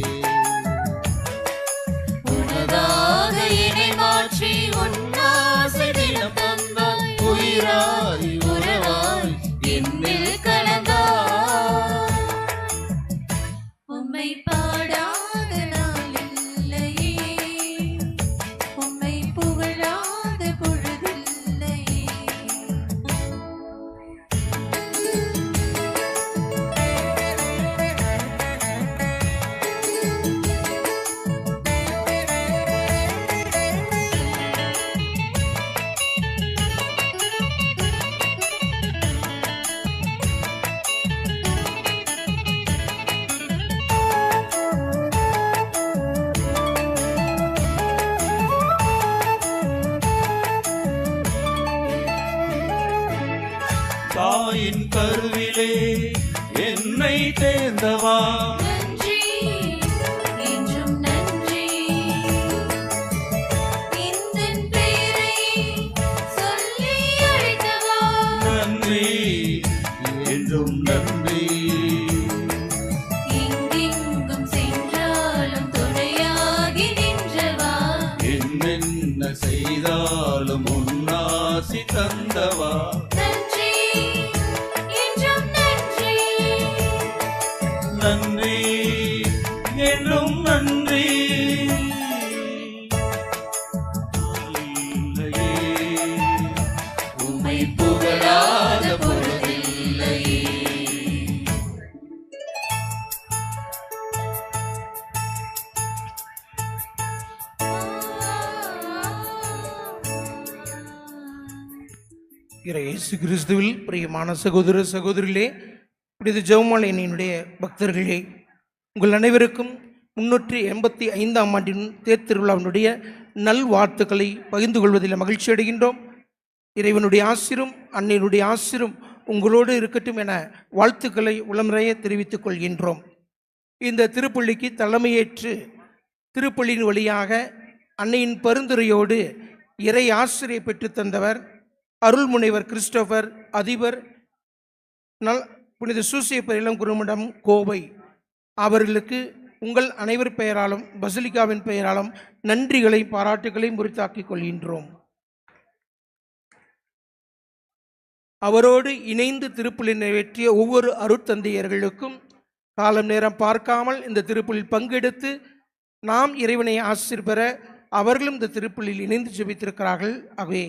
S2: உனதாக என்னை மாற்றி உன்னாசை தினம் தந்தாய்.
S5: உயிராய்
S2: உறவாய் என்னில் கலந்தாய். உம்மை பாடாத நாளில்லையே, உம்மை புகழாத பொழுதில்லையே.
S5: தாயின் கருவிலே என்னை தேர்ந்தவா,
S2: நன்றி, என்றும் நன்றி. இந்தன் பெயரை சொல்லி அழைத்தவா,
S5: நன்றி என்றும் நன்றி.
S2: எங்கெங்கும் சென்றாலும் துணையாகி நின்றவா,
S5: என்னென்ன செய்தாலும் உன்னாசி தந்தவா,
S2: நன்றி, என்றும் நன்றி.
S5: நன்றி என்றும் நன்றி. இல்லையே,
S1: உம்மை புகழாத பொழுதில்லையே.
S11: இயேசு கிறிஸ்துவில் பிரியமான சகோதர சகோதரிகளே, இப்படி ஜெபமாலை என்னுடைய பக்தர்களே, உங்கள் அனைவருக்கும் 385ஆம் ஆண்டின் தேர் திருவிழாவினுடைய நல்வாழ்த்துக்களை பகிர்ந்து கொள்வதில் மகிழ்ச்சி அடைகின்றோம். இறைவனுடைய ஆசிரும் அன்னையினுடைய ஆசிரும் உங்களோடு இருக்கட்டும் என வாழ்த்துக்களை உளமுறைய தெரிவித்துக் கொள்கின்றோம். இந்த திருப்பள்ளிக்கு தலைமையேற்று திருப்பள்ளியின் வழியாக அன்னையின் பரிந்துரையோடு இறை ஆசிரியை பெற்று தந்தவர் அருள்முனைவர் கிறிஸ்டோபர், அதிபர் புனித சூசையப்பர் இளம் குருமடம் கோவை அவர்களுக்கு உங்கள் அனைவர் பெயராலும் பசிலிக்காவின் பெயராலும் நன்றிகளை பாராட்டுகளையும் உரித்தாக்கிக் கொள்கின்றோம். அவரோடு இணைந்து திருப்பலி நிறைவேற்றிய ஒவ்வொரு அருட்தந்தையர்களுக்கும் காலம் நேரம் பார்க்காமல் இந்த திருப்பலில் பங்கெடுத்து நாம் இறைவனை ஆசீர் பெற அவர்களும் இந்த திருப்பலியில் இணைந்து ஜெபித்திருக்கிறார்கள். ஆகவே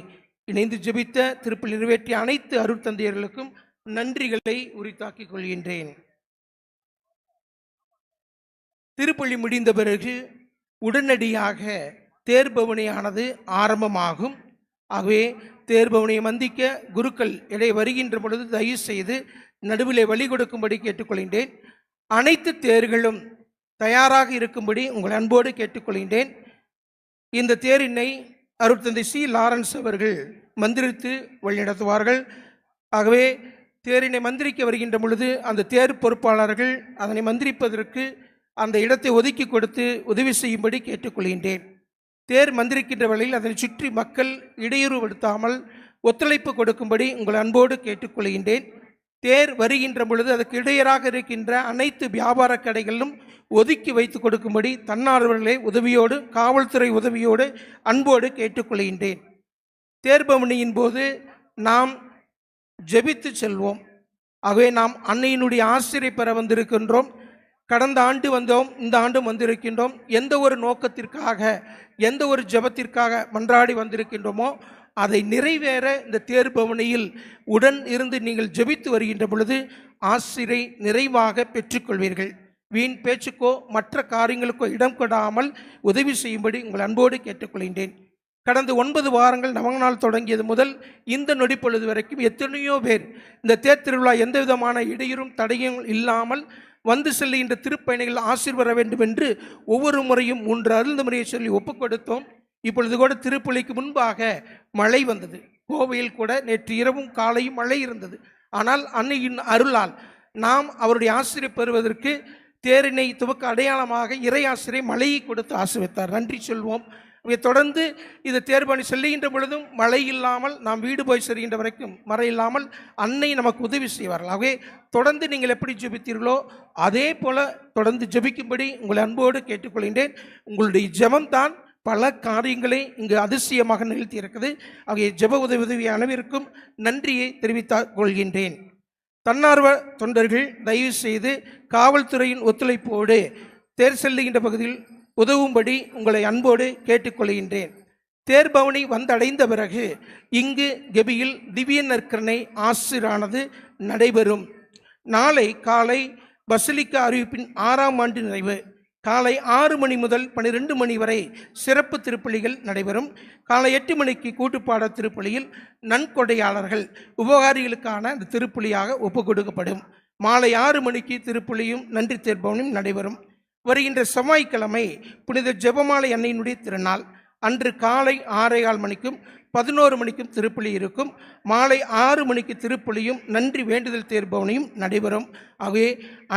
S11: இணைந்து ஜெபித்த திருப்பலி நிறைவேற்றிய அனைத்து அருட்தந்தையர்களுக்கும் நன்றிகளை உரித்தாக்கிக் கொள்கின்றேன். திருப்பலி முடிந்த பிறகு உடனடியாக தேர்பவனியானது ஆரம்பமாகும். ஆகவே தேர்பவனியை மந்திக்க குருக்கள் இடை வருகின்ற பொழுது தயவு செய்து நடுவிலே வழி கொடுக்கும்படி கேட்டுக்கொள்கின்றேன். அனைத்து தேர்களும் தயாராக இருக்கும்படி உங்கள் அன்போடு கேட்டுக்கொள்கின்றேன். இந்த தேரினை அருட்தந்தை சி லாரன்ஸ் அவர்கள் மந்திரித்து வழிநடத்துவார்கள். ஆகவே தேரினை மந்திரிக்க வருகின்ற பொழுது அந்த தேர் பொறுப்பாளர்கள் அதனை மந்திரிப்பதற்கு அந்த இடத்தை ஒதுக்கி கொடுத்து உதவி செய்யும்படி கேட்டுக்கொள்கின்றேன். தேர் மந்திரிக்கின்ற வேளையில் அதனை சுற்றி மக்கள் இடையூறுபடுத்தாமல் ஒத்துழைப்பு கொடுக்கும்படி உங்கள் அன்போடு கேட்டுக்கொள்கின்றேன். தேர் வருகின்ற பொழுது அதுக்கு இடையராக இருக்கின்ற அனைத்து வியாபார கடைகளிலும் ஒதுக்கி வைத்து கொடுக்கும்படி தன்னார்வலர்களை உதவியோடு காவல்துறை உதவியோடு அன்போடு கேட்டுக்கொள்கின்றேன். தேர்பவனியின் போது நாம் ஜெபித்து செல்வோம். ஆகவே நாம் அன்னையினுடைய ஆசிரியை பெற வந்திருக்கின்றோம். கடந்த ஆண்டு வந்தோம், இந்த ஆண்டும் வந்திருக்கின்றோம். எந்த ஒரு நோக்கத்திற்காக, எந்த ஒரு ஜெபத்திற்காக மன்றாடி வந்திருக்கின்றோமோ அதை நிறைவேற இந்த தேர்பவனியில் உடன் இருந்து நீங்கள் ஜெபித்து வருகின்ற பொழுது ஆசிரை நிறைவாக பெற்றுக்கொள்வீர்கள். வீண் பேச்சுக்கோ மற்ற காரியங்களுக்கோ இடம் கொடாமல் உதவி செய்யும்படி உங்கள் அன்போடு கேட்டுக்கொள்கின்றேன். கடந்த 9 வாரங்கள் நவநாள் தொடங்கியது முதல் இந்த நொடிப்பொழுது வரைக்கும் எத்தனையோ பேர் இந்த தேர் திருவிழா எந்த விதமான இடையூறும் தடையும் இல்லாமல் வந்து செல்லுகின்ற திருப்பயணிகள் ஆசீர்வர வேண்டும் என்று ஒவ்வொரு முறையும் 3 அருள் முறையை சொல்லி ஒப்புக் கொடுத்தோம். இப்பொழுது கூட திருப்பலிக்கு முன்பாக மழை வந்தது. கோவையில் கூட நேற்று இரவும் காலையும் மழை இருந்தது. ஆனால் அன்னையின் அருளால் நாம் அவருடைய ஆசிரியை பெறுவதற்கு தேரினை துவக்க அடையாளமாக இறை ஆசிரியை மழையை கொடுத்து ஆசிர்வதித்தார். நன்றி சொல்வோம். தொடர்ந்து இது தேர்பணி செல்லுகின்ற பொழுதும் மழை இல்லாமல் நாம் வீடு போய் செல்கின்ற வரைக்கும் மழை இல்லாமல் அன்னை நமக்கு உதவி செய்வார்கள். ஆகவே தொடர்ந்து நீங்கள் எப்படி ஜெபித்தீர்களோ அதே போல தொடர்ந்து ஜெபிக்கும்படி உங்களை அன்போடு கேட்டுக்கொள்கின்றேன். உங்களுடைய ஜெபம்தான் பல காரியங்களை இங்கு அதிசயமாக நிகழ்த்தி இருக்குது. ஆகிய ஜெப உதவி அனைவருக்கும் நன்றியை தெரிவித்துக் கொள்கின்றேன். தன்னார்வ தொண்டர்கள் தயவு செய்து காவல்துறையின் ஒத்துழைப்போடு தேர் செல்லுகின்ற பகுதியில் உதவும்படி உங்களை அன்போடு கேட்டுக்கொள்கின்றேன். தேர்பவனி வந்தடைந்த பிறகு இங்கு கெபியில் திவ்ய நற்கருணை ஆசிரானது நடைபெறும். நாளை காலை பசிலிக்கா அறிவிப்பின் 6ஆம் ஆண்டு நிறைவு. காலை 6 மணி முதல் 12 மணி வரை சிறப்பு திருப்பலிகள் நடைபெறும். காலை 8 மணிக்கு கூட்டுப்பாட திருப்பலியில் நன்கொடையாளர்கள் உபகாரிகளுக்கான அந்த திருப்பலியாக ஒப்புக் கொடுக்கப்படும். மாலை 6 மணிக்கு திருப்பலியும் நன்றி தேர்பவனும் நடைபெறும். வருகின்ற செவ்வாய்க்கிழமை புனித ஜெபமாலை அன்னையினுடைய திருநாள். அன்று காலை 6:15 மணிக்கும் 11 மணிக்கும் திருப்பலி இருக்கும். மாலை 6 மணிக்கு திருப்பலியும் நன்றி வேண்டுதல் தேர்பவனையும் நடைபெறும். ஆகவே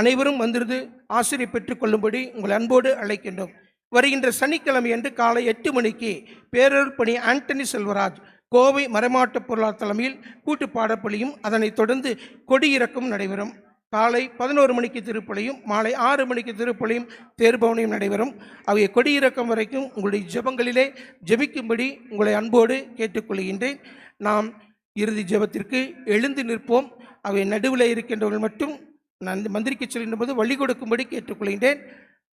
S11: அனைவரும் வந்திருந்து ஆசிரியை பெற்றுக்கொள்ளும்படி உங்கள் அன்போடு அழைக்கின்றோம். வருகின்ற சனிக்கிழமை அன்று காலை 8 மணிக்கு பேரூர் பணி ஆண்டனி செல்வராஜ் கோவை மறைமாவட்ட பொருளாளர் தலைமையில் கூட்டு பாடப்பள்ளியும் அதனைத் தொடர்ந்து கொடியிறக்கும் நடைபெறும். காலை 11 மணிக்கு திருப்பலியும் மாலை 6 மணிக்கு திருப்பலியும் தேர்பவனையும் நடைபெறும். அவை கொடியிறக்கம் வரைக்கும் உங்களுடைய ஜெபங்களிலே ஜெபிக்கும்படி உங்களை அன்போடு கேட்டுக்கொள்கின்றேன். நாம் இறுதி ஜெபத்திற்கு எழுந்து நிற்போம். அவை நடுவில் இருக்கின்றவர்கள் மட்டும் மந்திரிக்க செல்கின்ற போது வழி கொடுக்கும்படி கேட்டுக்கொள்கின்றேன்.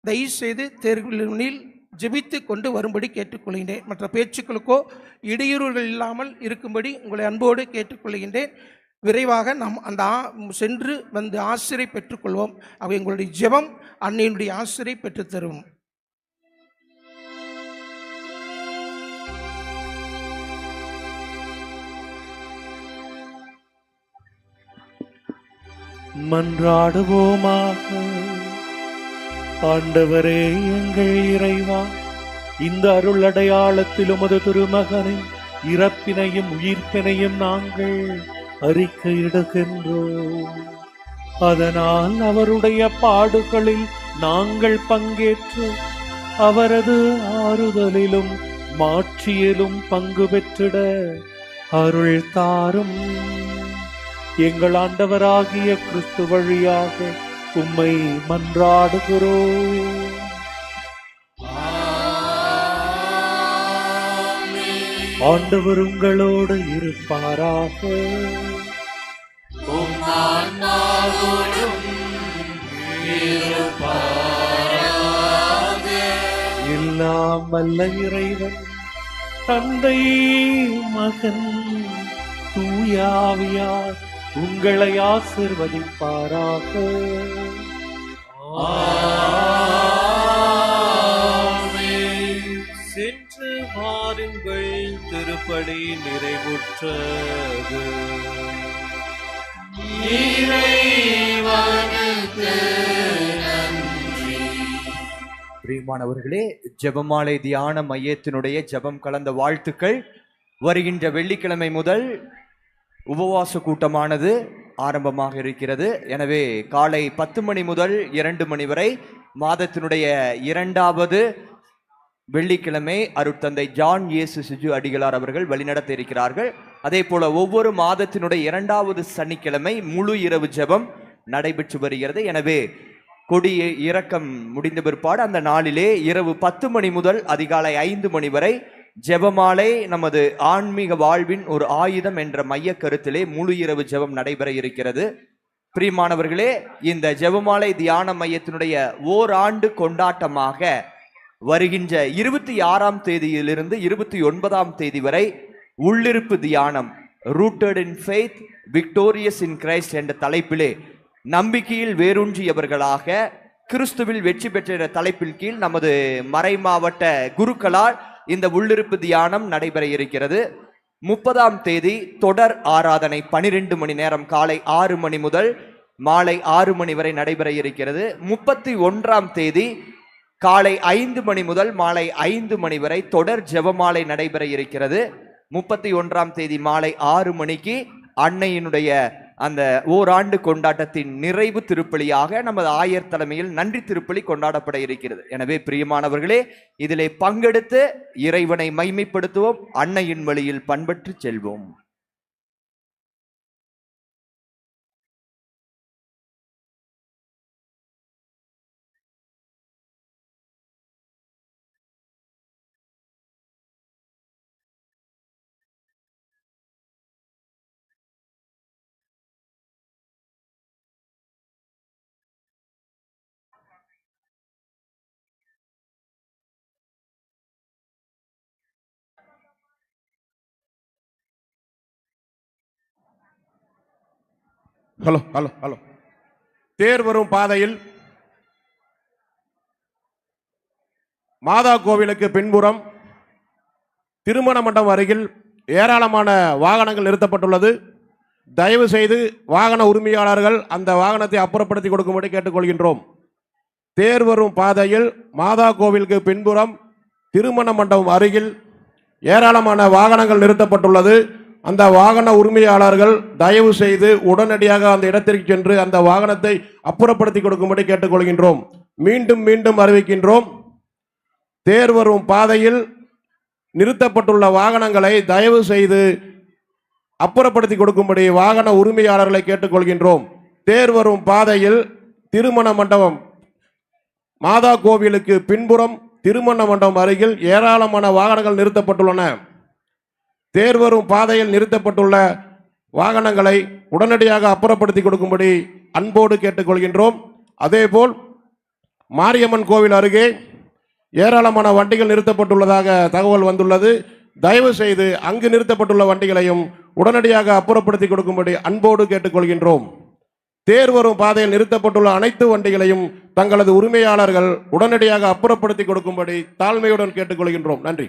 S11: தயவு செய்து தேர்வுகளில் ஜெபித்து கொண்டு வரும்படி கேட்டுக்கொள்கின்றேன். மற்ற பேச்சுக்களுக்கோ இடையூறுகள் இல்லாமல் இருக்கும்படி உங்களை அன்போடு கேட்டுக்கொள்கின்றேன். விரைவாக நாம் அந்த சென்று வந்து ஆசிரியை பெற்றுக்கொள்வோம். அவை எங்களுடைய ஜெபம் அன்னையினுடைய ஆசிரியை பெற்றுத்தரும்.
S3: மன்றாடுவோமாக. ஆண்டவரே எங்கள் இறைவா, இந்த அருள் அடையாளத்தில் உமது திருமகனின் இறப்பினையும் உயிர்ப்பினையும் நாங்கள் அறிக்கையிடுகின்றோம். அதனால் அவருடைய பாடுகளில் நாங்கள் பங்கேற்று அவரது ஆறுதலிலும் மாட்சியிலும் பங்கு பெற்றிட அருள் தாரும். எங்கள் ஆண்டவராகிய கிறிஸ்து வழியாக உம்மை மன்றாடுகிறோம். ஆண்டவர் உங்களோடு இருப்பாராக. எல்லாம் வல்ல இறைவன் தந்தை மகன் தூயாவியார் உங்களை ஆசிர்வதிப்பாராக.
S9: சென்று வாருங்கள், திருப்பலி நிறைவுற்றது.
S12: பிரியமானவர்களே, ஜெபமாலை தியான மையத்தினுடைய ஜெபம் கலந்த வாழ்த்துக்கள். வருகின்ற வெள்ளிக்கிழமை முதல் உபவாச கூட்டமானது ஆரம்பமாக இருக்கிறது. எனவே காலை 10 மணி முதல் 2 மணி வரை மாதத்தினுடைய 2வது வெள்ளிக்கிழமை அருட்தந்தை ஜான் இயேசு சிஜு அடிகளார் அவர்கள் வழிநடத்த இருக்கிறார்கள். அதே போல ஒவ்வொரு மாதத்தினுடைய 2வது சனிக்கிழமை முழு இரவு ஜெபம் நடைபெற்று வருகிறது. எனவே கொடி இறக்கம் முடிந்த பிற்பாடு அந்த நாளிலே இரவு 10 மணி முதல் அதிகாலை 5 மணி வரை ஜெபமாலை நமது ஆன்மீக வாழ்வின் ஒரு ஆயுதம் என்ற மைய கருத்திலே முழு இரவு ஜெபம் நடைபெற இருக்கிறது. பிரியமானவர்களே, இந்த ஜெபமாலை தியான மையத்தினுடைய ஓராண்டு கொண்டாட்டமாக வருகின்ற 26ஆம் தேதியிலிருந்து 29ஆம் தேதி வரை உள்ளிருப்பு தியானம் rooted in faith victorious in Christ என்ற தலைப்பிலே நம்பிக்கையில் வேரூன்றியவர்களாக கிறிஸ்துவில் வெற்றி பெற்ற தலைப்பில் கீழ் நமது மறை மாவட்ட குருக்களால் இந்த உள்ளிருப்பு தியானம் நடைபெற இருக்கிறது. 30ஆம் தேதி தொடர் ஆராதனை 12 மணி நேரம் காலை 6 மணி முதல் மாலை 6 மணி வரை நடைபெற இருக்கிறது. 31ஆம் தேதி காலை 5 மணி முதல் மாலை 5 மணி வரை தொடர் ஜெபமாலை நடைபெற இருக்கிறது. 31ஆம் தேதி மாலை 6 மணிக்கு அன்னையினுடைய அந்த ஓராண்டு கொண்டாட்டத்தின் நிறைவு திருப்பலியாக நமது ஆயர் தலைமையில் நன்றி திருப்பலி கொண்டாடப்பட இருக்கிறது. எனவே பிரியமானவர்களே, இதிலே பங்கெடுத்து இறைவனை மைமைப்படுத்துவோம், அன்னையின் வழியில் பண்பற்று செல்வோம்.
S13: ஹலோ ஹலோ ஹலோ தேர் வரும் பாதையில் மாதா கோவிலுக்கு பின்புறம் திருமண மண்டபம் அருகில் ஏராளமான வாகனங்கள் நிறுத்தப்பட்டுள்ளது. தயவு செய்து வாகன உரிமையாளர்கள் அந்த வாகனத்தை அப்புறப்படுத்தி கொடுக்கும்படி கேட்டுக்கொள்கின்றோம். தேர் வரும் பாதையில் மாதா கோவிலுக்கு பின்புறம் திருமண மண்டபம் அருகில் ஏராளமான வாகனங்கள் நிறுத்தப்பட்டுள்ளது. அந்த வாகன உரிமையாளர்கள் தயவு செய்து உடனடியாக அந்த இடத்திற்கு சென்று அந்த வாகனத்தை அப்புறப்படுத்தி கொடுக்கும்படி கேட்டுக்கொள்கின்றோம். மீண்டும் மீண்டும் அறிவிக்கின்றோம், தேர் வரும் பாதையில் நிறுத்தப்பட்டுள்ள வாகனங்களை தயவு செய்து அப்புறப்படுத்தி கொடுக்கும்படி வாகன உரிமையாளர்களை கேட்டுக்கொள்கின்றோம். தேர் வரும் பாதையில் திருமண மண்டபம் மாதா கோவிலுக்கு பின்புறம் திருமண மண்டபம் அருகில் ஏராளமான வாகனங்கள் நிறுத்தப்பட்டுள்ளன. தேர் வரும் பாதையில் நிறுத்தப்பட்டுள்ள வாகனங்களை உடனடியாக அப்புறப்படுத்தி கொடுக்கும்படி அன்போடு கேட்டுக்கொள்கின்றோம். அதேபோல் மாரியம்மன் கோவில் அருகே ஏராளமான வண்டிகள் நிறுத்தப்பட்டுள்ளதாக தகவல் வந்துள்ளது. தயவு செய்து அங்கு நிறுத்தப்பட்டுள்ள வண்டிகளையும் உடனடியாக அப்புறப்படுத்தி கொடுக்கும்படி அன்போடு கேட்டுக்கொள்கின்றோம். தேர் வரும் பாதையில் நிறுத்தப்பட்டுள்ள அனைத்து வண்டிகளையும் தங்களது உரிமையாளர்கள் உடனடியாக அப்புறப்படுத்தி கொடுக்கும்படி தாழ்மையுடன் கேட்டுக்கொள்கின்றோம். நன்றி.